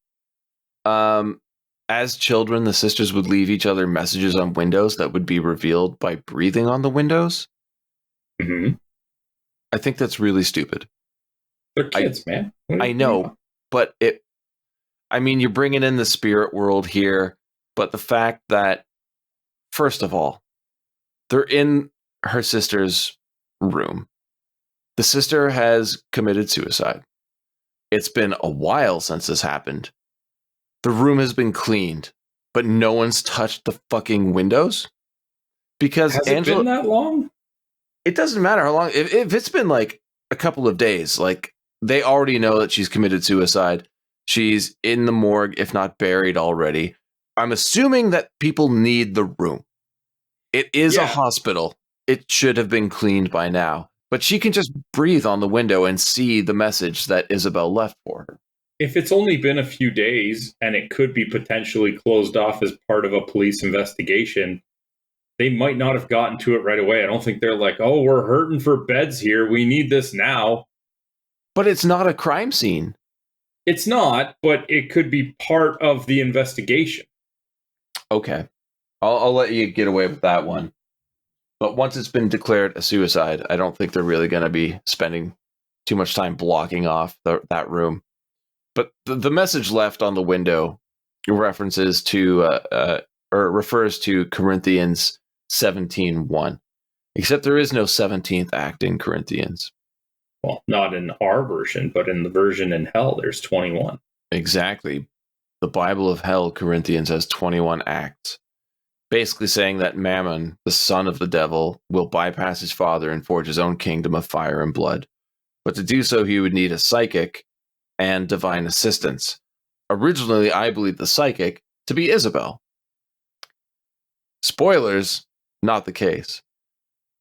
As children, the sisters would leave each other messages on windows that would be revealed by breathing on the windows. Mm-hmm. I think that's really stupid. They're kids, man. I know, but you're bringing in the spirit world here, but the fact that, first of all, they're in her sister's room. The sister has committed suicide. It's been a while since this happened. The room has been cleaned, but no one's touched the fucking windows. Because has Angela, it been that long? It doesn't matter how long. If it's been like a couple of days, like they already know that she's committed suicide. She's in the morgue, if not buried already. I'm assuming that people need the room. It is a hospital. It should have been cleaned by now. But she can just breathe on the window and see the message that Isabel left for her. If it's only been a few days and it could be potentially closed off as part of a police investigation, they might not have gotten to it right away. I don't think they're like, oh, we're hurting for beds here. We need this now. But it's not a crime scene. It's not, but it could be part of the investigation. Okay. I'll let you get away with that one. But once it's been declared a suicide, I don't think they're really going to be spending too much time blocking off that room. But the message left on the window references to or refers to Corinthians 17:1. Except there is no 17th act in Corinthians. Well, not in our version, but in the version in hell, there's 21. Exactly. The Bible of Hell, Corinthians, has 21 acts. Basically saying that Mammon, the son of the devil, will bypass his father and forge his own kingdom of fire and blood. But to do so, he would need a psychic and divine assistance. Originally, I believed the psychic to be Isabel. Spoilers, not the case.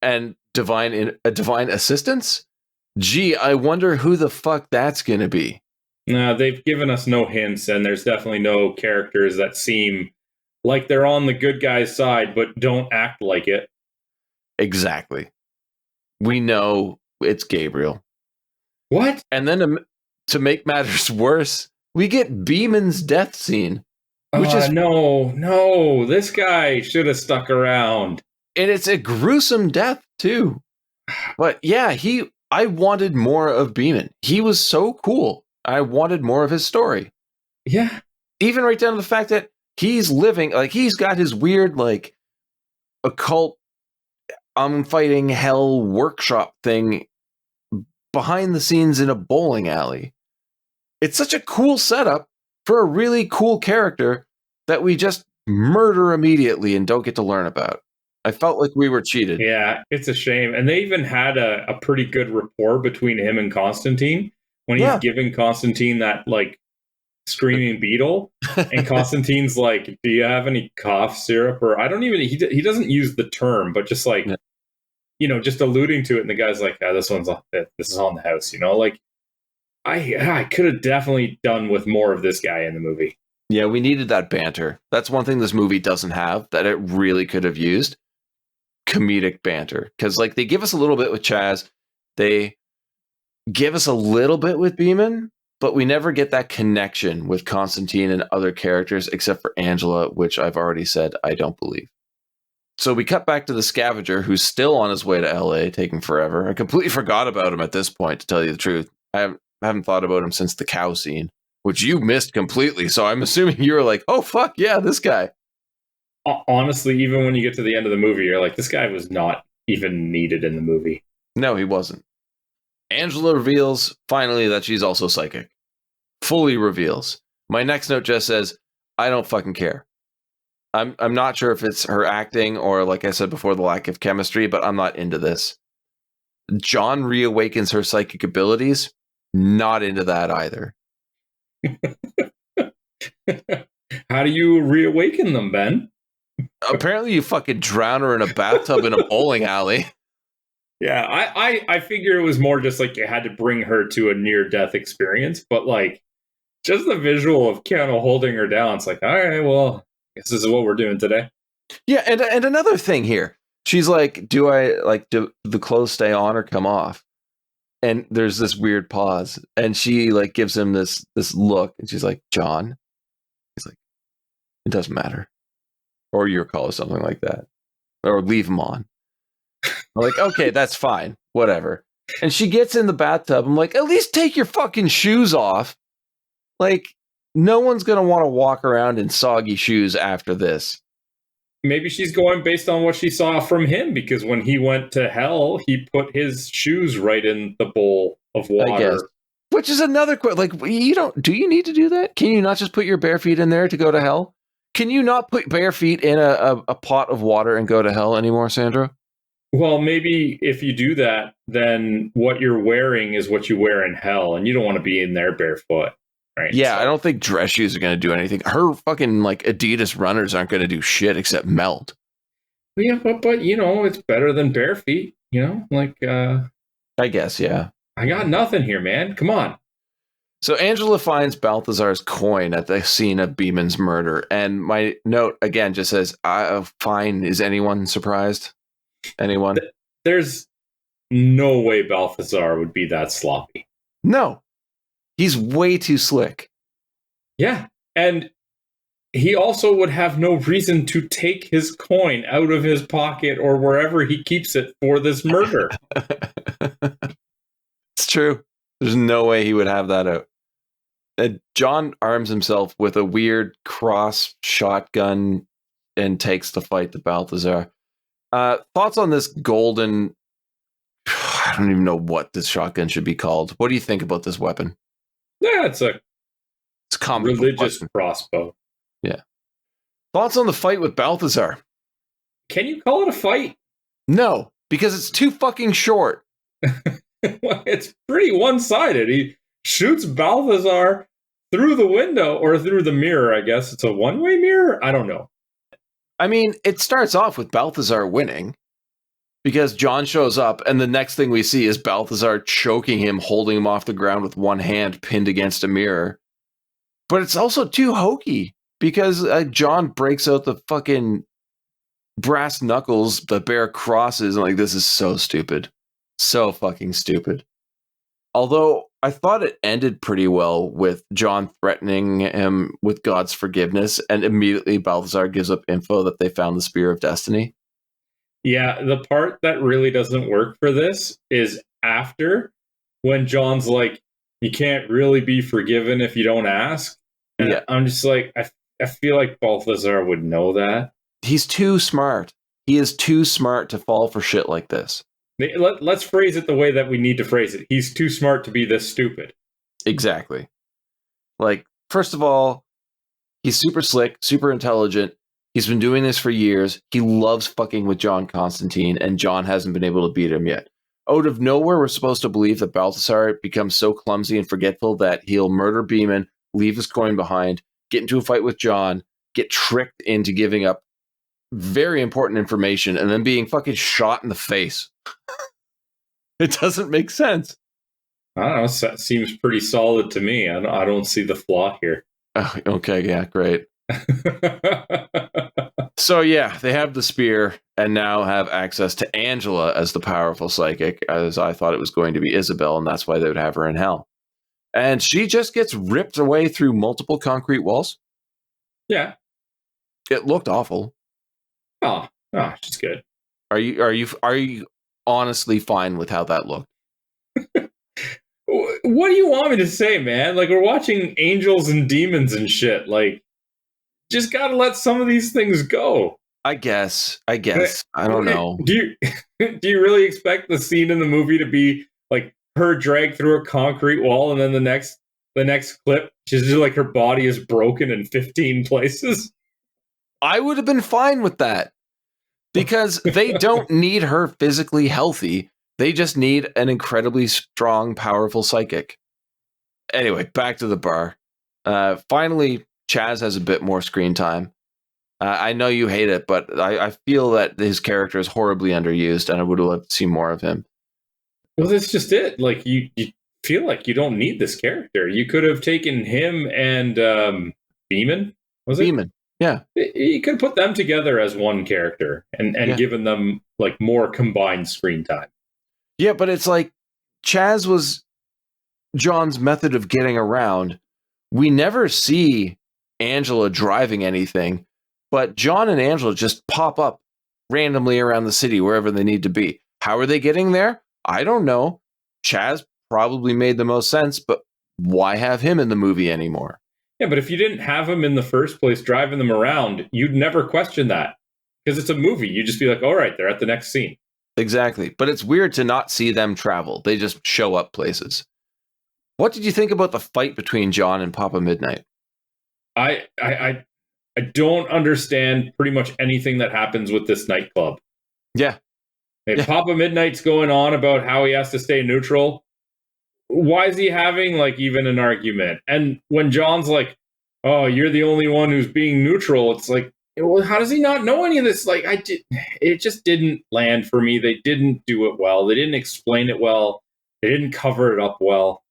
And divine assistance? Gee, I wonder who the fuck that's going to be. No, they've given us no hints, and there's definitely no characters that seem like they're on the good guy's side, but don't act like it. Exactly. We know it's Gabriel. What? And then to make matters worse, we get Beeman's death scene. Which is no, this guy should have stuck around. And it's a gruesome death, too. But yeah, I wanted more of Beeman. He was so cool. I wanted more of his story. Yeah. Even right down to the fact that he's living, like, he's got his weird, like, occult, fighting hell workshop thing behind the scenes in a bowling alley. It's such a cool setup for a really cool character that we just murder immediately and don't get to learn about. I felt like we were cheated. Yeah, it's a shame. And they even had a pretty good rapport between him and Constantine when he's giving Constantine that, like, screaming beetle. And Constantine's like, do you have any cough syrup? Or I don't even, he doesn't use the term, but just like, just alluding to it. And the guy's like, this is on the house, like, I could have definitely done with more of this guy in the movie. Yeah, we needed that banter. That's one thing this movie doesn't have that it really could have used. Comedic banter. Because, like, they give us a little bit with Chaz. They give us a little bit with Beeman, but we never get that connection with Constantine and other characters except for Angela, which I've already said I don't believe. So we cut back to the scavenger, who's still on his way to LA, taking forever. I completely forgot about him at this point, to tell you the truth. I haven't thought about him since the cow scene, which you missed completely. So I'm assuming you were like, oh, fuck, yeah, this guy. Honestly, even when you get to the end of the movie, you're like, this guy was not even needed in the movie. No, he wasn't. Angela reveals, finally, that she's also psychic. Fully reveals. My next note just says, I don't fucking care. I'm not sure if it's her acting or, like I said before, the lack of chemistry, but I'm not into this. John reawakens her psychic abilities. Not into that either. How do you reawaken them, Ben? Apparently you fucking drown her in a bathtub in a bowling alley. Yeah, I figure it was more just like you had to bring her to a near-death experience, but like just the visual of Keanu holding her down, it's like, all right, well, I guess this is what we're doing today. Yeah, and another thing here. She's like, do the clothes stay on or come off? And there's this weird pause, and she like gives him this look, and she's like, John? It doesn't matter. Or your call or something like that. Or leave him on. I'm like, okay, that's fine. Whatever. And she gets in the bathtub. I'm like, at least take your fucking shoes off. Like, no one's going to want to walk around in soggy shoes after this. Maybe she's going based on what she saw from him, because when he went to hell, he put his shoes right in the bowl of water. I guess. Which is another question. Like, do you need to do that? Can you not just put your bare feet in there to go to hell? Can you not put bare feet in a pot of water and go to hell anymore, Sandra? Well, maybe if you do that, then what you're wearing is what you wear in hell, and you don't want to be in there barefoot, right? Yeah, so. I don't think dress shoes are going to do anything. Her fucking like Adidas runners aren't going to do shit except melt. Yeah, but you know, it's better than bare feet. You know, like I guess, yeah. I got nothing here, man. Come on. So Angela finds Balthazar's coin at the scene of Beeman's murder, and my note again just says, "Fine." Is anyone surprised? Anyone? There's no way Balthazar would be that sloppy. No, he's way too slick. Yeah, and he also would have no reason to take his coin out of his pocket or wherever he keeps it for this murder. It's true. There's no way he would have that out. John arms himself with a weird cross shotgun and takes the fight to Balthazar. Thoughts on this golden... I don't even know what this shotgun should be called. What do you think about this weapon? Yeah, it's a common religious crossbow. Yeah. Thoughts on the fight with Balthazar? Can you call it a fight? No, because it's too fucking short. Well, it's pretty one-sided. He shoots Balthazar through the window, or through the mirror, I guess. It's a one-way mirror? I don't know. I mean, it starts off with Balthazar winning, because John shows up, and the next thing we see is Balthazar choking him, holding him off the ground with one hand pinned against a mirror. But it's also too hokey, because John breaks out the fucking brass knuckles, the bare crosses, and like, this is so stupid. So fucking stupid. Although I thought it ended pretty well with John threatening him with God's forgiveness, and immediately Balthazar gives up info that they found the Spear of Destiny. Yeah, the part that really doesn't work for this is after, when John's like, you can't really be forgiven if you don't ask. And yeah. I'm just like, I feel like Balthazar would know that. He's too smart. He is too smart to fall for shit like this. Let's phrase it the way that we need to phrase it. He's too smart to be this stupid. Exactly. Like, first of all, he's super slick, super intelligent. He's been doing this for years. He loves fucking with John Constantine, and John hasn't been able to beat him yet. Out of nowhere, we're supposed to believe that Balthazar becomes so clumsy and forgetful that he'll murder Beeman, leave his coin behind, get into a fight with John, get tricked into giving up very important information, and then being fucking shot in the face. It doesn't make sense. I don't know. That seems pretty solid to me. I don't see the flaw here. Oh, okay, yeah, great. So yeah, they have the spear and now have access to Angela as the powerful psychic, as I thought it was going to be Isabel, and that's why they would have her in hell. And she just gets ripped away through multiple concrete walls. Yeah. It looked awful. Oh, she's good. Are you honestly fine with how that looked? What do you want me to say, man? Like, we're watching angels and demons and shit. Like, just gotta let some of these things go. I guess. I don't know. Do you really expect the scene in the movie to be like her dragged through a concrete wall, and then the next clip, she's just like her body is broken in 15 places? I would have been fine with that, because they don't need her physically healthy. They just need an incredibly strong, powerful psychic. Anyway, back to the bar. Finally, Chaz has a bit more screen time. I know you hate it, but I feel that his character is horribly underused, and I would have loved to see more of him. Well, that's just it. Like, you feel like you don't need this character. You could have taken him and Beeman, was it? Beeman, yeah. You could put them together as one character and given them like more combined screen time. Yeah, but it's like Chaz was John's method of getting around. We never see Angela driving anything, but John and Angela just pop up randomly around the city wherever they need to be. How are they getting there? I don't know. Chaz probably made the most sense, but why have him in the movie anymore? Yeah, but if you didn't have him in the first place driving them around, you'd never question that. Because it's a movie. You'd just be like, all right, they're at the next scene. Exactly. But it's weird to not see them travel. They just show up places. What did you think about the fight between John and Papa Midnight? I don't understand pretty much anything that happens with this nightclub. Yeah. If Papa Midnight's going on about how he has to stay neutral, why is he having like even an argument? And when John's like, oh, you're the only one who's being neutral, it's like, well, how does he not know any of this? Like, it just didn't land for me. They didn't do it well. They didn't explain it well. They didn't cover it up well.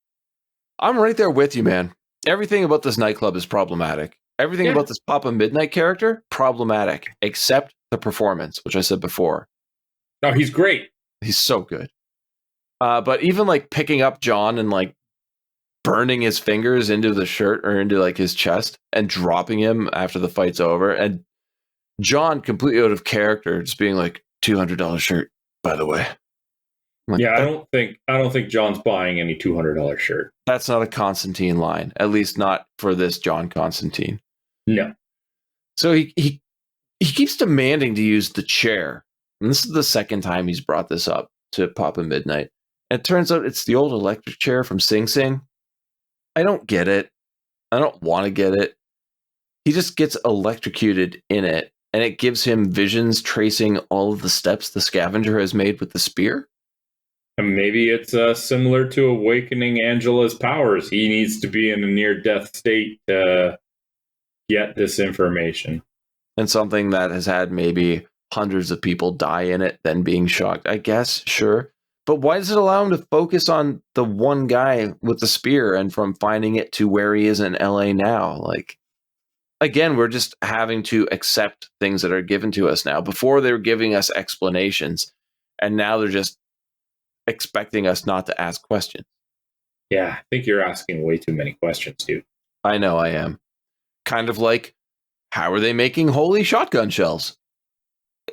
I'm right there with you, man. Everything about this nightclub is problematic. Everything about this Papa Midnight character, problematic, except the performance, which I said before. No, he's great. He's so good. But even like picking up John and like burning his fingers into the shirt or into like his chest and dropping him after the fight's over, and John completely out of character, just being like, $200 shirt, by the way. Like, yeah, I don't think John's buying any $200 shirt. That's not a Constantine line, at least not for this John Constantine. No. So he keeps demanding to use the chair. And this is the second time he's brought this up to Papa Midnight. And it turns out it's the old electric chair from Sing Sing. I don't get it. I don't want to get it. He just gets electrocuted in it, and it gives him visions tracing all of the steps the scavenger has made with the spear. And maybe it's similar to awakening Angela's powers. He needs to be in a near-death state to get this information. And something that has had maybe hundreds of people die in it, then being shocked. I guess, sure. But why does it allow him to focus on the one guy with the spear and from finding it to where he is in LA now? Like, again, we're just having to accept things that are given to us now. Before they were giving us explanations, and now they're just expecting us not to ask questions. Yeah, I think you're asking way too many questions, dude. I know I am. Kind of like, how are they making holy shotgun shells?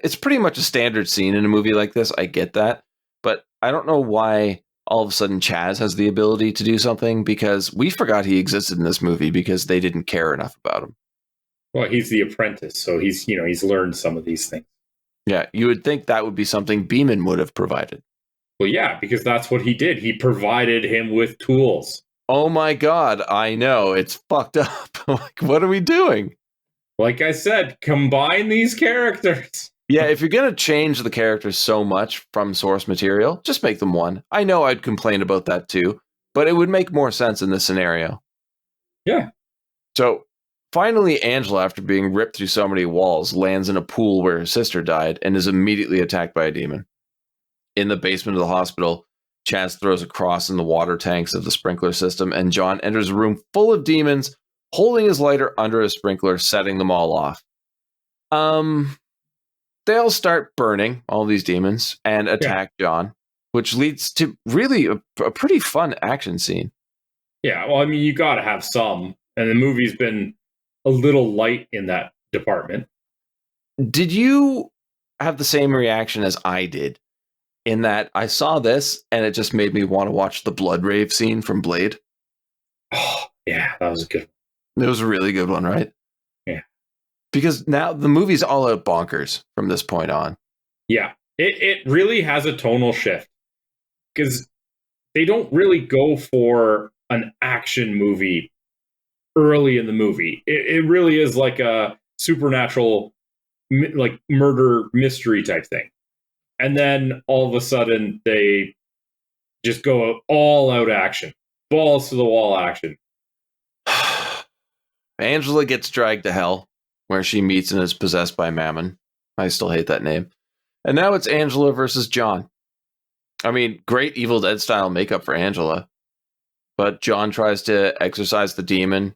It's pretty much a standard scene in a movie like this. I get that. But I don't know why all of a sudden Chaz has the ability to do something, because we forgot he existed in this movie because they didn't care enough about him. Well, he's the apprentice, so he's learned some of these things. Yeah, you would think that would be something Beeman would have provided. Well, yeah, because that's what he did. He provided him with tools. Oh my God, I know. It's fucked up. Like, what are we doing? Like I said, combine these characters. Yeah, if you're going to change the characters so much from source material, just make them one. I know I'd complain about that too, but it would make more sense in this scenario. Yeah. So, finally, Angela, after being ripped through so many walls, lands in a pool where her sister died and is immediately attacked by a demon. In the basement of the hospital, Chaz throws a cross in the water tanks of the sprinkler system, and John enters a room full of demons, holding his lighter under a sprinkler, setting them all off. They all start burning, all these demons, and attack John, which leads to really a pretty fun action scene. Yeah, well, I mean, you got to have some, and the movie's been a little light in that department. Did you have the same reaction as I did? In that I saw this and it just made me want to watch the blood rave scene from Blade. Oh, yeah, that was a good one. It was a really good one, right? Yeah. Because now the movie's all out bonkers from this point on. Yeah, it really has a tonal shift. Because they don't really go for an action movie early in the movie. It really is like a supernatural, like murder mystery type thing. And then all of a sudden, they just go all out action. Balls to the wall action. Angela gets dragged to hell, where she meets and is possessed by Mammon. I still hate that name. And now it's Angela versus John. I mean, great Evil Dead style makeup for Angela. But John tries to exorcise the demon,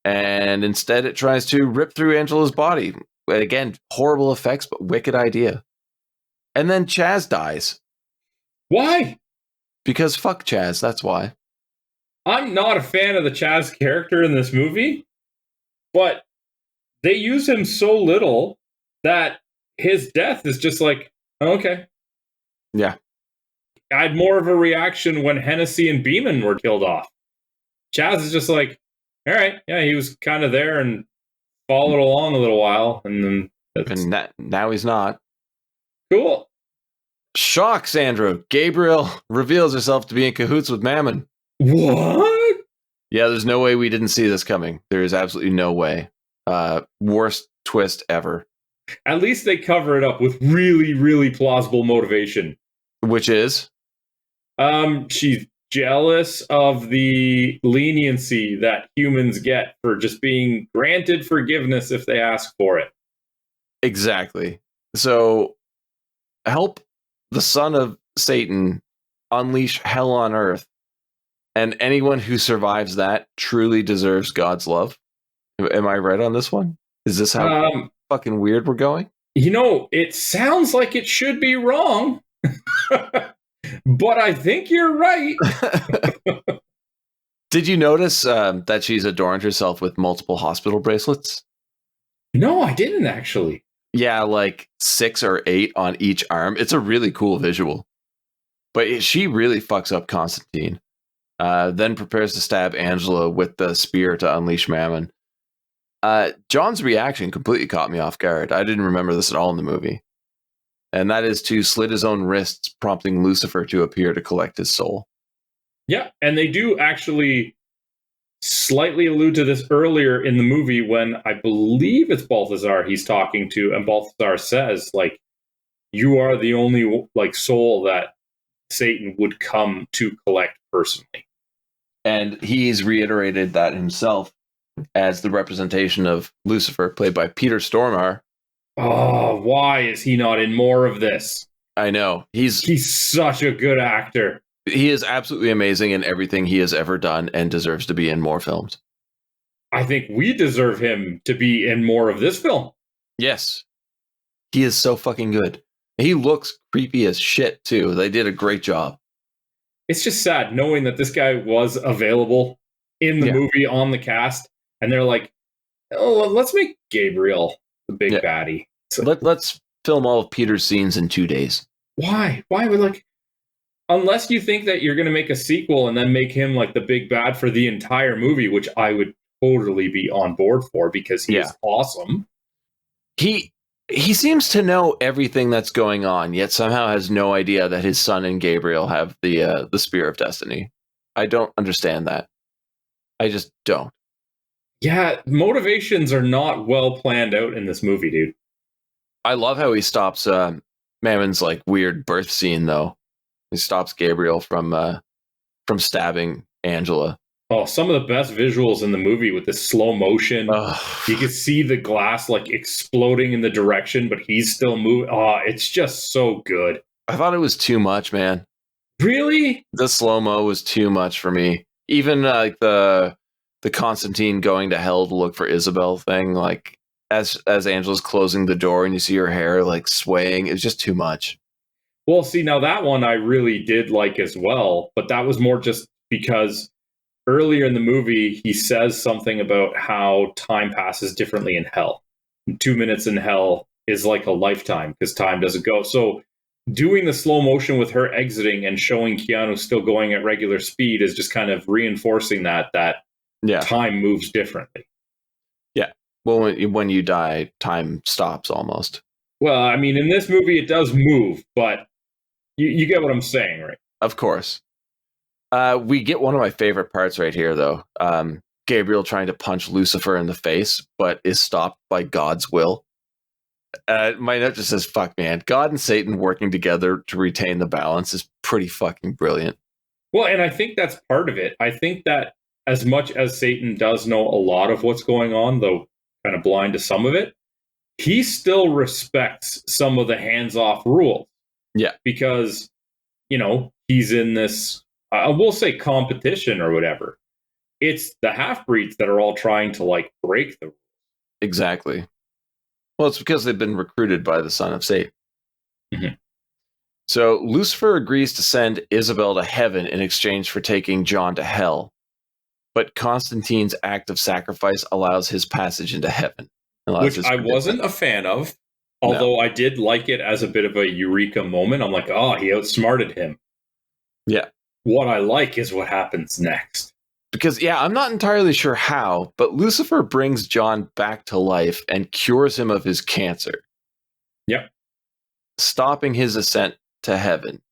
and instead it tries to rip through Angela's body. Again, horrible effects, but wicked idea. And then Chaz dies. Why? Because fuck Chaz, that's why. I'm not a fan of the Chaz character in this movie. But they use him so little that his death is just like, okay. Yeah. I had more of a reaction when Hennessy and Beeman were killed off. Chaz is just like, all right, yeah, he was kind of there and followed along a little while, and then now he's not. Cool. Shock, Sandra. Gabriel reveals herself to be in cahoots with Mammon. What? Yeah, there's no way we didn't see this coming. There is absolutely no way. Worst twist ever. At least they cover it up with really, really plausible motivation. Which is? She's jealous of the leniency that humans get for just being granted forgiveness if they ask for it. Exactly. So, help the son of Satan unleash hell on earth, and anyone who survives that truly deserves God's love. Am I right on this one? Is this how fucking weird we're going? You know, it sounds like it should be wrong, but I think you're right. Did you notice that she's adorned herself with multiple hospital bracelets? No, I didn't actually. Yeah, like 6 or 8 on each arm. It's a really cool visual. But she really fucks up Constantine. Then prepares to stab Angela with the spear to unleash Mammon. John's reaction completely caught me off guard. I didn't remember this at all in the movie. And that is to slit his own wrists, prompting Lucifer to appear to collect his soul. Yeah, and they do actually slightly allude to this earlier in the movie when I believe it's Balthazar he's talking to, and Balthazar says, like, you are the only like soul that Satan would come to collect personally. And he's reiterated that himself as the representation of Lucifer, played by Peter Stormare. Oh, why is he not in more of this? I know. He's such a good actor. He is absolutely amazing in everything he has ever done and deserves to be in more films. I think we deserve him to be in more of this film. Yes. He is so fucking good. He looks creepy as shit, too. They did a great job. It's just sad knowing that this guy was available in the movie on the cast, and they're like, oh, let's make Gabriel the big baddie. So, let's film all of Peter's scenes in 2 days. Why? Why would, like, unless you think that you're going to make a sequel and then make him like the big bad for the entire movie, which I would totally be on board for because he is awesome. He seems to know everything that's going on, yet somehow has no idea that his son and Gabriel have the Spear of Destiny. I don't understand that. I just don't. Yeah, motivations are not well planned out in this movie, dude. I love how he stops Mammon's like weird birth scene, though. He stops Gabriel from stabbing Angela. Oh, some of the best visuals in the movie with this slow motion. You can see the glass like exploding in the direction, but he's still moving. Oh, it's just so good. I thought it was too much, man. Really? The slow-mo was too much for me. Even like the Constantine going to hell to look for Isabel thing, like as Angela's closing the door and you see her hair like swaying, it's just too much. Well, see, now that one I really did like as well, but that was more just because earlier in the movie, he says something about how time passes differently in hell. 2 minutes in hell is like a lifetime because time doesn't go. So doing the slow motion with her exiting and showing Keanu still going at regular speed is just kind of reinforcing that time moves differently. Yeah. Well, when you die, time stops almost. Well, I mean, in this movie, it does move, but you get what I'm saying, right? Of course. We get one of my favorite parts right here, though. Gabriel trying to punch Lucifer in the face, but is stopped by God's will. My note just says, fuck, man. God and Satan working together to retain the balance is pretty fucking brilliant. Well, and I think that's part of it. I think that as much as Satan does know a lot of what's going on, though kind of blind to some of it, he still respects some of the hands-off rules. Yeah. Because, you know, he's in this, we'll say competition or whatever. It's the half-breeds that are all trying to, like, break the rules. Exactly. Well, it's because they've been recruited by the son of Satan. Mm-hmm. So Lucifer agrees to send Isabel to heaven in exchange for taking John to hell. but Constantine's act of sacrifice allows his passage into heaven. Which I wasn't a fan of, although I did like it as a bit of a eureka moment. I'm like, oh, he outsmarted him. Yeah. What I like is what happens next. Because, I'm not entirely sure how, but Lucifer brings John back to life and cures him of his cancer. Yep. Stopping his ascent to heaven.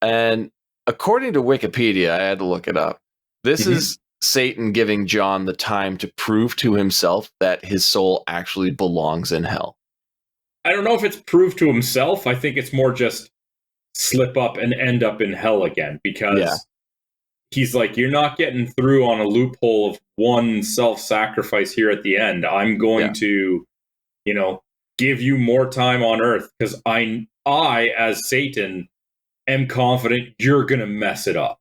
And according to Wikipedia, I had to look it up. This is Satan giving John the time to prove to himself that his soul actually belongs in hell. I don't know if it's proved to himself. I think it's more just slip up and end up in hell again, because he's like, you're not getting through on a loophole of one self-sacrifice here at the end. I'm going to, give you more time on earth because I, as Satan, am confident you're going to mess it up.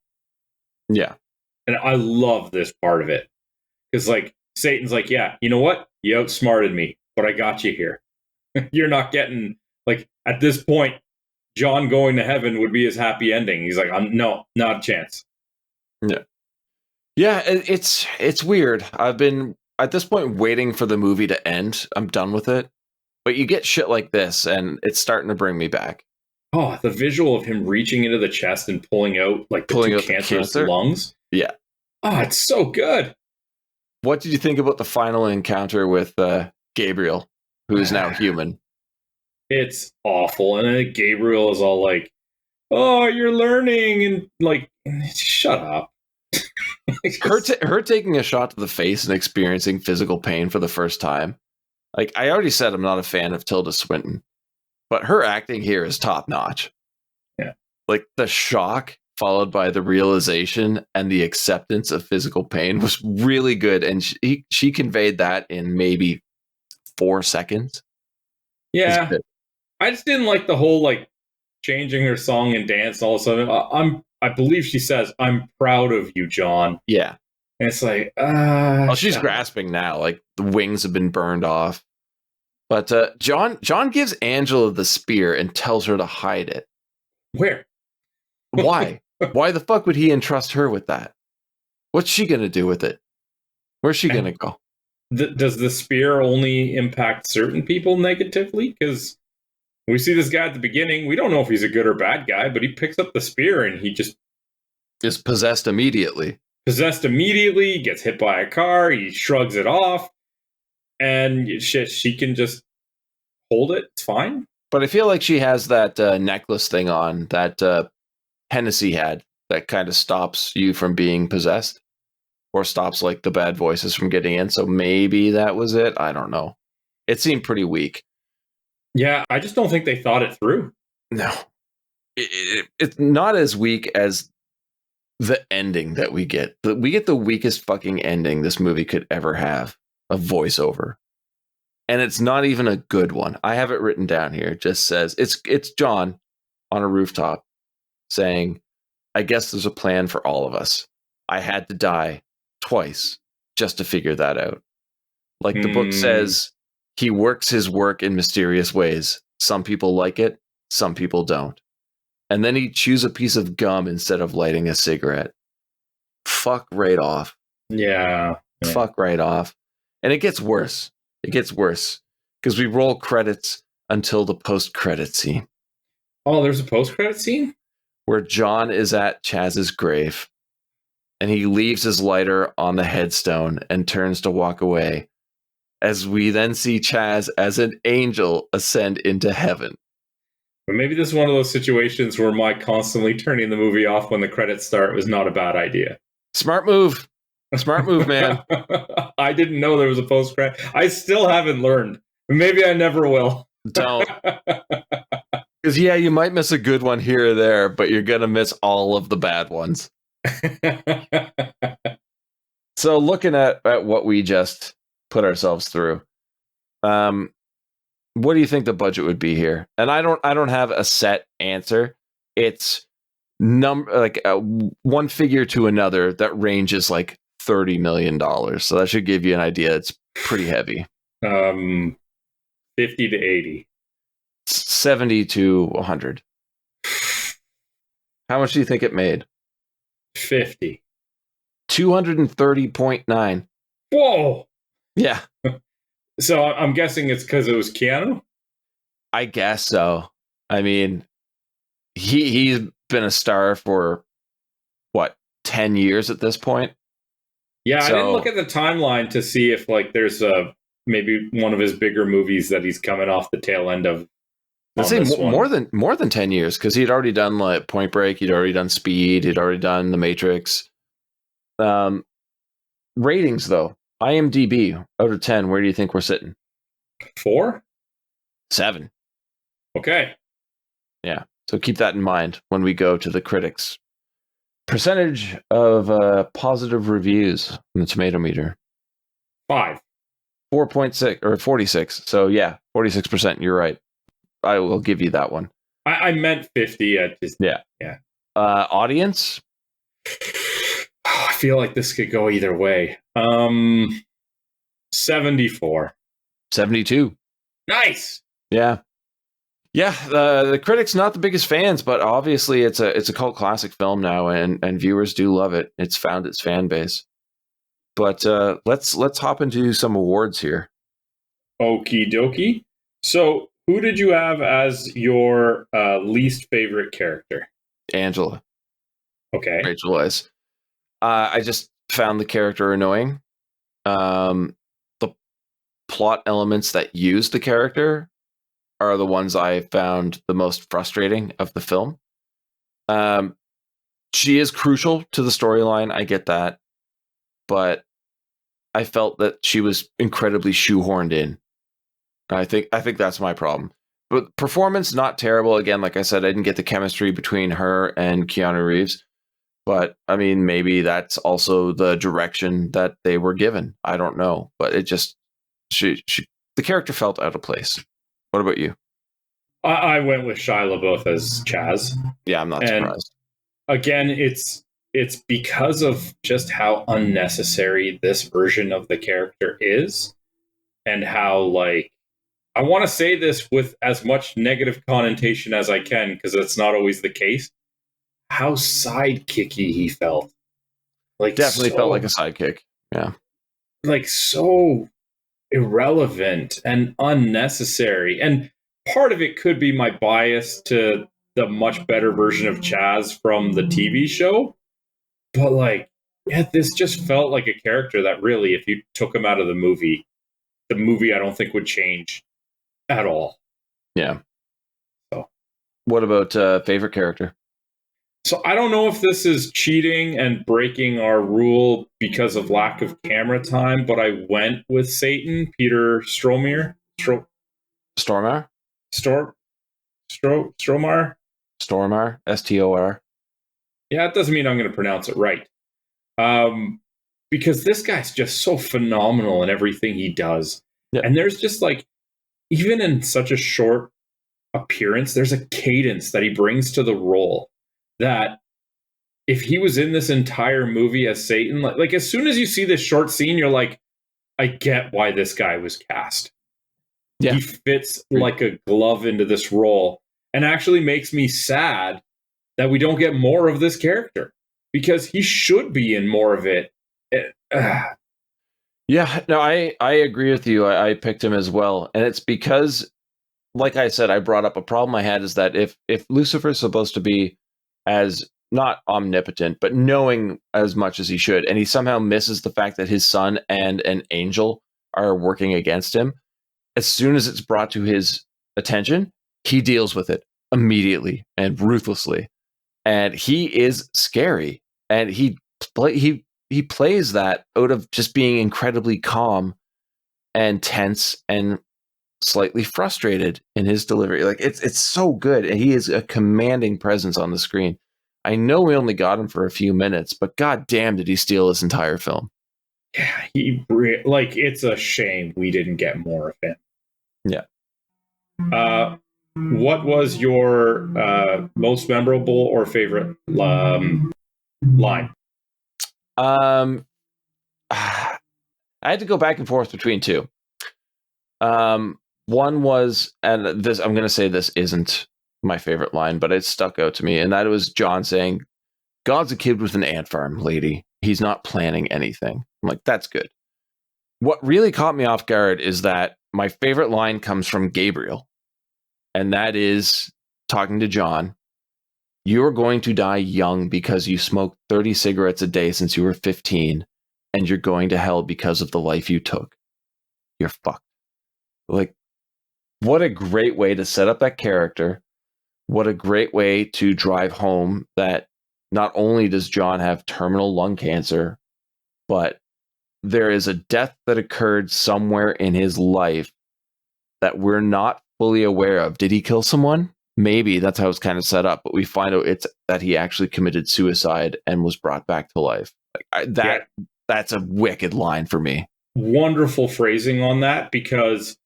Yeah. And I love this part of it. Because, Satan's like, yeah, you know what? You outsmarted me, but I got you here. You're not getting, at this point, John going to heaven would be his happy ending. He's like, no, not a chance. Yeah. Yeah, it's weird. I've been, at this point, waiting for the movie to end. I'm done with it. But you get shit like this, and it's starting to bring me back. Oh, the visual of him reaching into the chest and pulling out, the two cancerous lungs. Yeah. Oh, it's so good. What did you think about the final encounter with Gabriel, who is now human? It's awful. And then Gabriel is all like, oh, you're learning. And shut up. Her taking a shot to the face and experiencing physical pain for the first time. I already said I'm not a fan of Tilda Swinton, but her acting here is top notch. Yeah. The shock followed by the realization and the acceptance of physical pain was really good. And she conveyed that in maybe 4 seconds. Yeah. I just didn't like the whole, changing her song and dance all of a sudden. I believe she says, I'm proud of you, John. Yeah. And it's like, well, she's grasping now. The wings have been burned off. But John gives Angela the spear and tells her to hide it. Where? Why? Why the fuck would he entrust her with that? What's she going to do with it? Where's she going to go? Does the spear only impact certain people negatively? Because we see this guy at the beginning. We don't know if he's a good or bad guy, but he picks up the spear and he just is possessed immediately. Gets hit by a car, he shrugs it off, and she can just hold it. It's fine. But I feel like she has that necklace thing on that Hennessy had that kind of stops you from being possessed, or stops the bad voices from getting in. So maybe that was it. I don't know. It seemed pretty weak. Yeah, I just don't think they thought it through. No. It's not as weak as the ending that we get. We get the weakest fucking ending this movie could ever have. A voiceover. And it's not even a good one. I have it written down here. It just says, it's John on a rooftop saying, I guess there's a plan for all of us. I had to die twice just to figure that out. The book says, he works his work in mysterious ways. Some people like it, some people don't. And then he chews a piece of gum instead of lighting a cigarette. Fuck right off. Yeah. Fuck right off. And it gets worse. It gets worse. Because we roll credits until the post-credit scene. Oh, there's a post-credit scene? Where John is at Chaz's grave. And he leaves his lighter on the headstone and turns to walk away. As we then see Chaz as an angel ascend into heaven. But maybe this is one of those situations where my constantly turning the movie off when the credits start was not a bad idea. Smart move. Smart move, man. I didn't know there was a post-credit. I still haven't learned. Maybe I never will. Don't. Because, you might miss a good one here or there, but you're going to miss all of the bad ones. So looking at what we just put ourselves through, what do you think the budget would be here? And I don't have a set answer. It's one figure to another that ranges $30 million. So that should give you an idea. It's pretty heavy. 50 to 80. 70 to 100. How much do you think it made? 50. 230.9. Whoa! Yeah. So I'm guessing it's because it was Keanu? I guess so. I mean, he's been a star for, 10 years at this point? Yeah, So, I didn't look at the timeline to see if there's maybe one of his bigger movies that he's coming off the tail end of. Let's say more than 10 years, because he'd already done like Point Break, he'd already done Speed, he'd already done The Matrix. Ratings though, IMDb out of 10, where do you think we're sitting? 4? 7. Okay. Yeah, so keep that in mind when we go to the critics. Percentage of positive reviews on the tomato meter. 5. 4.6 or 46. So yeah, 46%. You're right. I will give you that one. I meant 50. Yeah. Audience? I feel like this could go either way. 74. 72. Nice. Yeah. Yeah, the critics not the biggest fans, but obviously it's a cult classic film now, and viewers do love it. It's found its fan base. But let's hop into some awards here. Okie dokie. So, who did you have as your least favorite character? Angela. Okay. Rachel Weisz. I just found the character annoying. The plot elements that use the character are the ones I found the most frustrating of the film. She is crucial to the storyline, I get that, but I felt that she was incredibly shoehorned in. I think that's my problem. But performance, not terrible. Again, like I said, I didn't get the chemistry between her and Keanu Reeves. But I mean, maybe that's also the direction that they were given. I don't know, but it just the character felt out of place. What about you? I went with Shia LaBeouf as Chaz. Yeah, I'm not surprised. Again, it's because of just how unnecessary this version of the character is, and how I want to say this with as much negative connotation as I can, because that's not always the case. How sidekicky he felt. Definitely felt like a sidekick. Yeah. So irrelevant and unnecessary. And part of it could be my bias to the much better version of Chaz from the TV show. But this just felt like a character that really, if you took him out of the movie I don't think would change at all. Yeah. So, what about favorite character? So I don't know if this is cheating and breaking our rule because of lack of camera time, but I went with Satan, Peter Stormare. Stormare? Stormare? Stormare, S-T-O-R. Yeah, it doesn't mean I'm going to pronounce it right. Because this guy's just so phenomenal in everything he does. Yeah. And there's just even in such a short appearance, there's a cadence that he brings to the role that if he was in this entire movie as Satan, as soon as you see this short scene, you're like, I get why this guy was cast. Yeah. He fits like a glove into this role, and actually makes me sad that we don't get more of this character, because he should be in more of it. Yeah, no, I agree with you. I picked him as well. And it's because, like I said, I brought up a problem I had is that if Lucifer's supposed to be as not omnipotent, but knowing as much as he should, and he somehow misses the fact that his son and an angel are working against him, as soon as it's brought to his attention, he deals with it immediately and ruthlessly. And he is scary. And he plays that out of just being incredibly calm and tense and slightly frustrated in his delivery. It's so good, and he is a commanding presence on the screen. I know we only got him for a few minutes, but god damn did he steal this entire film. Yeah, it's a shame we didn't get more of him. Yeah. What was your most memorable or favorite line? I had to go back and forth between two. One was, and this, I'm going to say this isn't my favorite line, but it stuck out to me, and that was John saying, "God's a kid with an ant farm, lady. He's not planning anything. I'm like, that's good. What really caught me off guard is that my favorite line comes from Gabriel. And that is talking to John. You're going to die young because you smoked 30 cigarettes a day since you were 15, and you're going to hell because of the life you took. You're fucked. Like, what a great way to set up that character. What a great way to drive home that not only does John have terminal lung cancer, but there is a death that occurred somewhere in his life that we're not fully aware of. Did he kill someone? Maybe that's how it's kind of set up, but we find out it's that he actually committed suicide and was brought back to life. That's a wicked line for me. Wonderful phrasing on that, because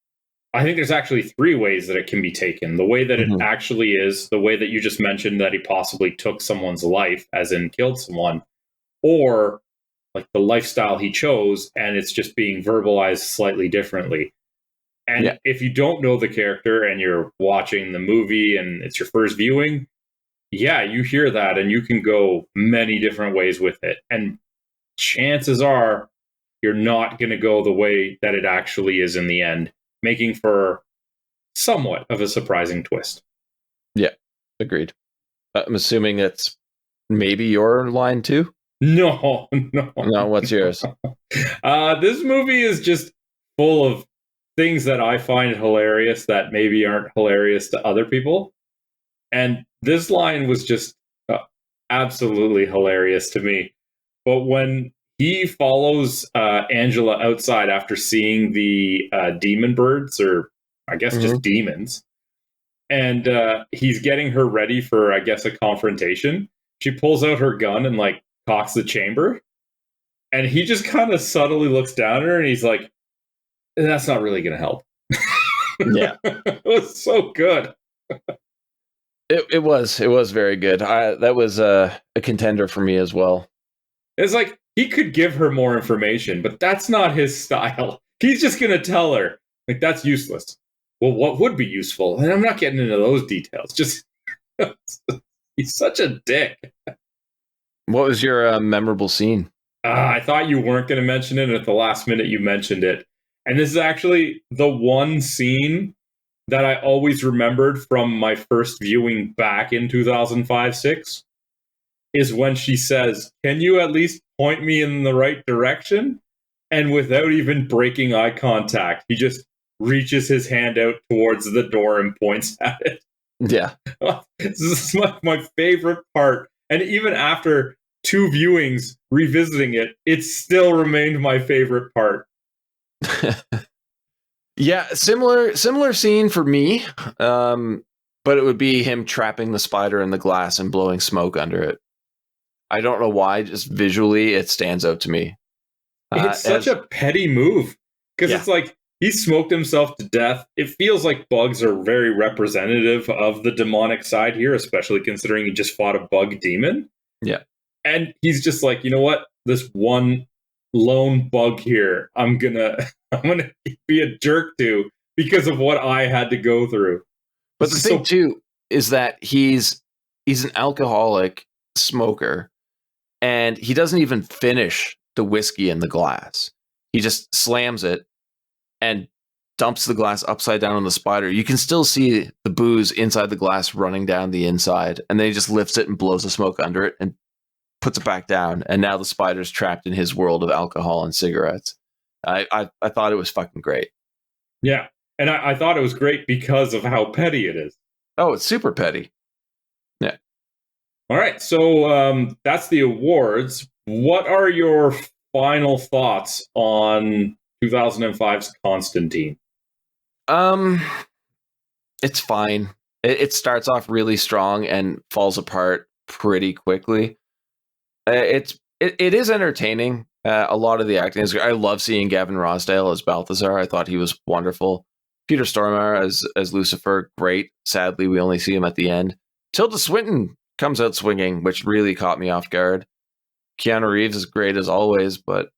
I think there's actually three ways that it can be taken. The way that it actually is, the way that you just mentioned, that he possibly took someone's life, as in killed someone, or like the lifestyle he chose, and it's just being verbalized slightly differently. And if you don't know the character and you're watching the movie and it's your first viewing, you hear that and you can go many different ways with it. And chances are you're not going to go the way that it actually is in the end, making for somewhat of a surprising twist. Yeah, agreed. I'm assuming it's maybe your line too? No. What's yours? This movie is just full of things that I find hilarious that maybe aren't hilarious to other people. And this line was just absolutely hilarious to me. But when he follows Angela outside after seeing the demon birds, or I guess just demons, and he's getting her ready for, I guess, a confrontation, she pulls out her gun and like cocks the chamber. And he just kind of subtly looks down at her and he's like, that's not really going to help. Yeah. It was so good. It was very good. That was a contender for me as well. It's like, he could give her more information, but that's not his style. He's just going to tell her, like, that's useless. Well, what would be useful? And I'm not getting into those details. Just, he's such a dick. What was your memorable scene? I thought you weren't going to mention it, and at the last minute you mentioned it. And this is actually the one scene that I always remembered from my first viewing back in 2005-06, is when she says, "Can you at least point me in the right direction?" And without even breaking eye contact, he just reaches his hand out towards the door and points at it. Yeah. This is my favorite part. And even after 2 viewings, revisiting it, it still remained my favorite part. Yeah, similar scene for me, but it would be him trapping the spider in the glass and blowing smoke under it. I don't know why, just visually it stands out to me. It's such a petty move, because it's like he smoked himself to death. It feels like bugs are very representative of the demonic side here, especially considering he just fought a bug demon. Yeah. And he's just like, you know what? This one lone bug here, I'm gonna be a jerk to because of what I had to go through. But the thing too is that he's an alcoholic smoker, and he doesn't even finish the whiskey in the glass. He just slams it and dumps the glass upside down on the spider. You can still see the booze inside the glass running down the inside, and then he just lifts it and blows the smoke under it and puts it back down, and now the spider's trapped in his world of alcohol and cigarettes. I thought it was fucking great. Yeah, and I thought it was great because of how petty it is. Oh, it's super petty. Yeah. All right, so that's the awards. What are your final thoughts on 2005's Constantine? It's fine. It starts off really strong and falls apart pretty quickly. It is entertaining. A lot of the acting is. I love seeing Gavin Rossdale as Balthazar. I thought he was wonderful. Peter Stormare as Lucifer, great. Sadly, we only see him at the end. Tilda Swinton comes out swinging, which really caught me off guard. Keanu Reeves is great as always, but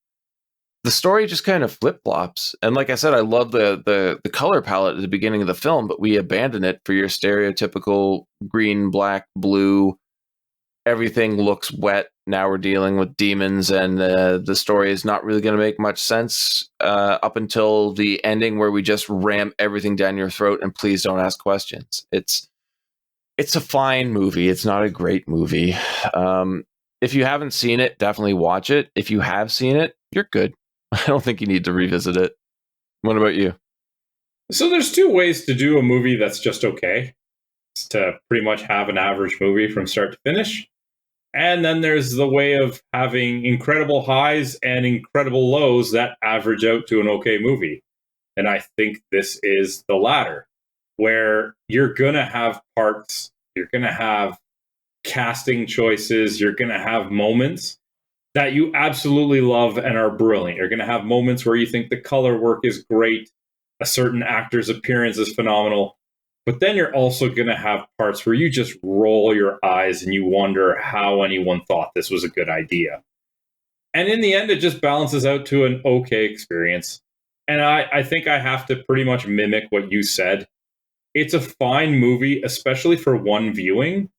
the story just kind of flip-flops. And like I said, I love the color palette at the beginning of the film, but we abandon it for your stereotypical green, black, blue, everything looks wet. Now we're dealing with demons, and the story is not really going to make much sense up until the ending, where we just ram everything down your throat and please don't ask questions. It's a fine movie. It's not a great movie. If you haven't seen it, definitely watch it. If you have seen it, you're good. I don't think you need to revisit it. What about you? So there's two ways to do a movie that's just okay. It's to pretty much have an average movie from start to finish. And then there's the way of having incredible highs and incredible lows that average out to an okay movie. And I think this is the latter, where you're going to have parts, you're going to have casting choices, you're going to have moments that you absolutely love and are brilliant. You're going to have moments where you think the color work is great, a certain actor's appearance is phenomenal, but then you're also going to have parts where you just roll your eyes and you wonder how anyone thought this was a good idea. And in the end, it just balances out to an okay experience. And I think I have to pretty much mimic what you said. It's a fine movie, especially for one viewing,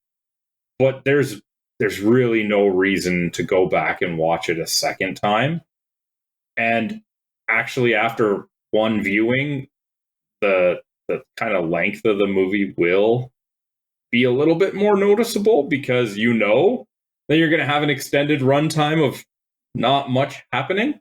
but there's really no reason to go back and watch it a second time. And actually, after one viewing, the kind of length of the movie will be a little bit more noticeable, because you know that you're going to have an extended runtime of not much happening.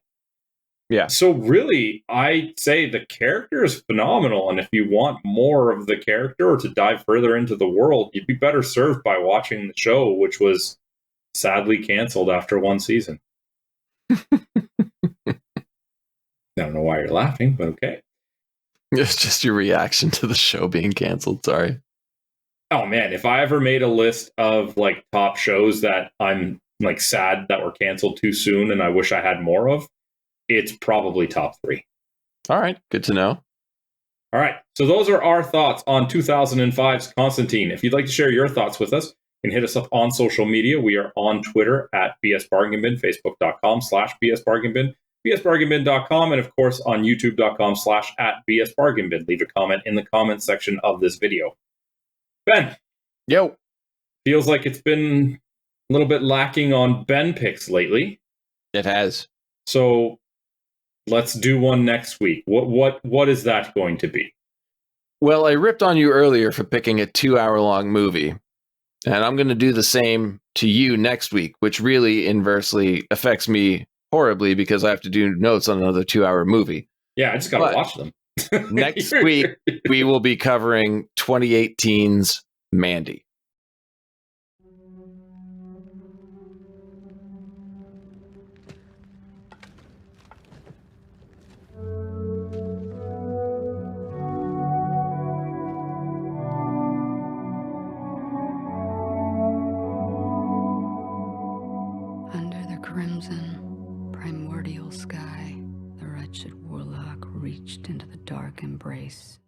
Yeah. So really, I'd say the character is phenomenal. And if you want more of the character or to dive further into the world, you'd be better served by watching the show, which was sadly canceled after one season. I don't know why you're laughing, but okay. It's just your reaction to the show being canceled. Sorry. Oh man, if I ever made a list of like top shows that I'm like sad that were canceled too soon and I wish I had more of, it's probably top 3. All right, good to know. All right, so those are our thoughts on 2005's Constantine. If you'd like to share your thoughts with us, you can hit us up on social media. We are on Twitter at BSBargainBin, Facebook.com/BSBargainBin, BSBargainBin.com, and of course on YouTube.com/@BSBargainBin. Leave a comment in the comments section of this video. Ben. Yo. Feels like it's been a little bit lacking on Ben picks lately. It has. So let's do one next week. What is that going to be? Well, I ripped on you earlier for picking a 2-hour-long movie, and I'm going to do the same to you next week, which really inversely affects me horribly because I have to do notes on another 2-hour movie. Yeah, I just got to watch them. Next week, we will be covering 2018's Mandy. Under the crimson, primordial sky, the wretched warlock reached into the dark embrace.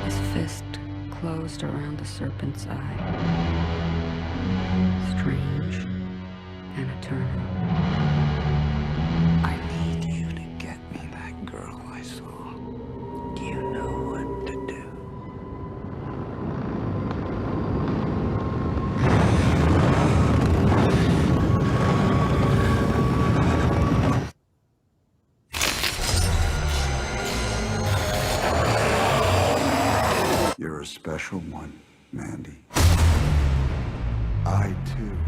His fist closed around the serpent's eye. Strange and eternal. I need you to get me that girl I saw. You know what to do. You're a special one, Mandy. I, too,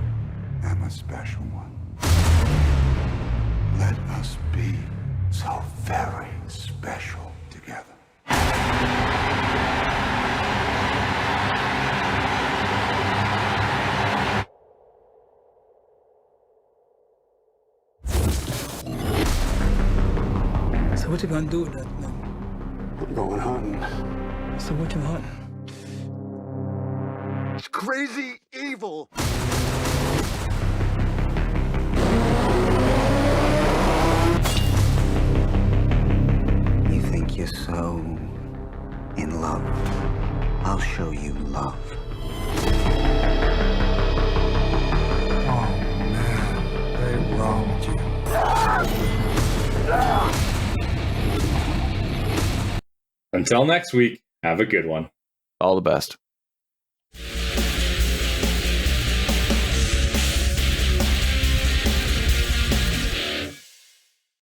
am a special one. Let us be so very special together. So what you gonna do with that thing? I'm going hunting. So what you hunting? It's crazy evil. You think you're so in love? I'll show you love. Oh man, very wrong with you. Until next week, have a good one. All the best.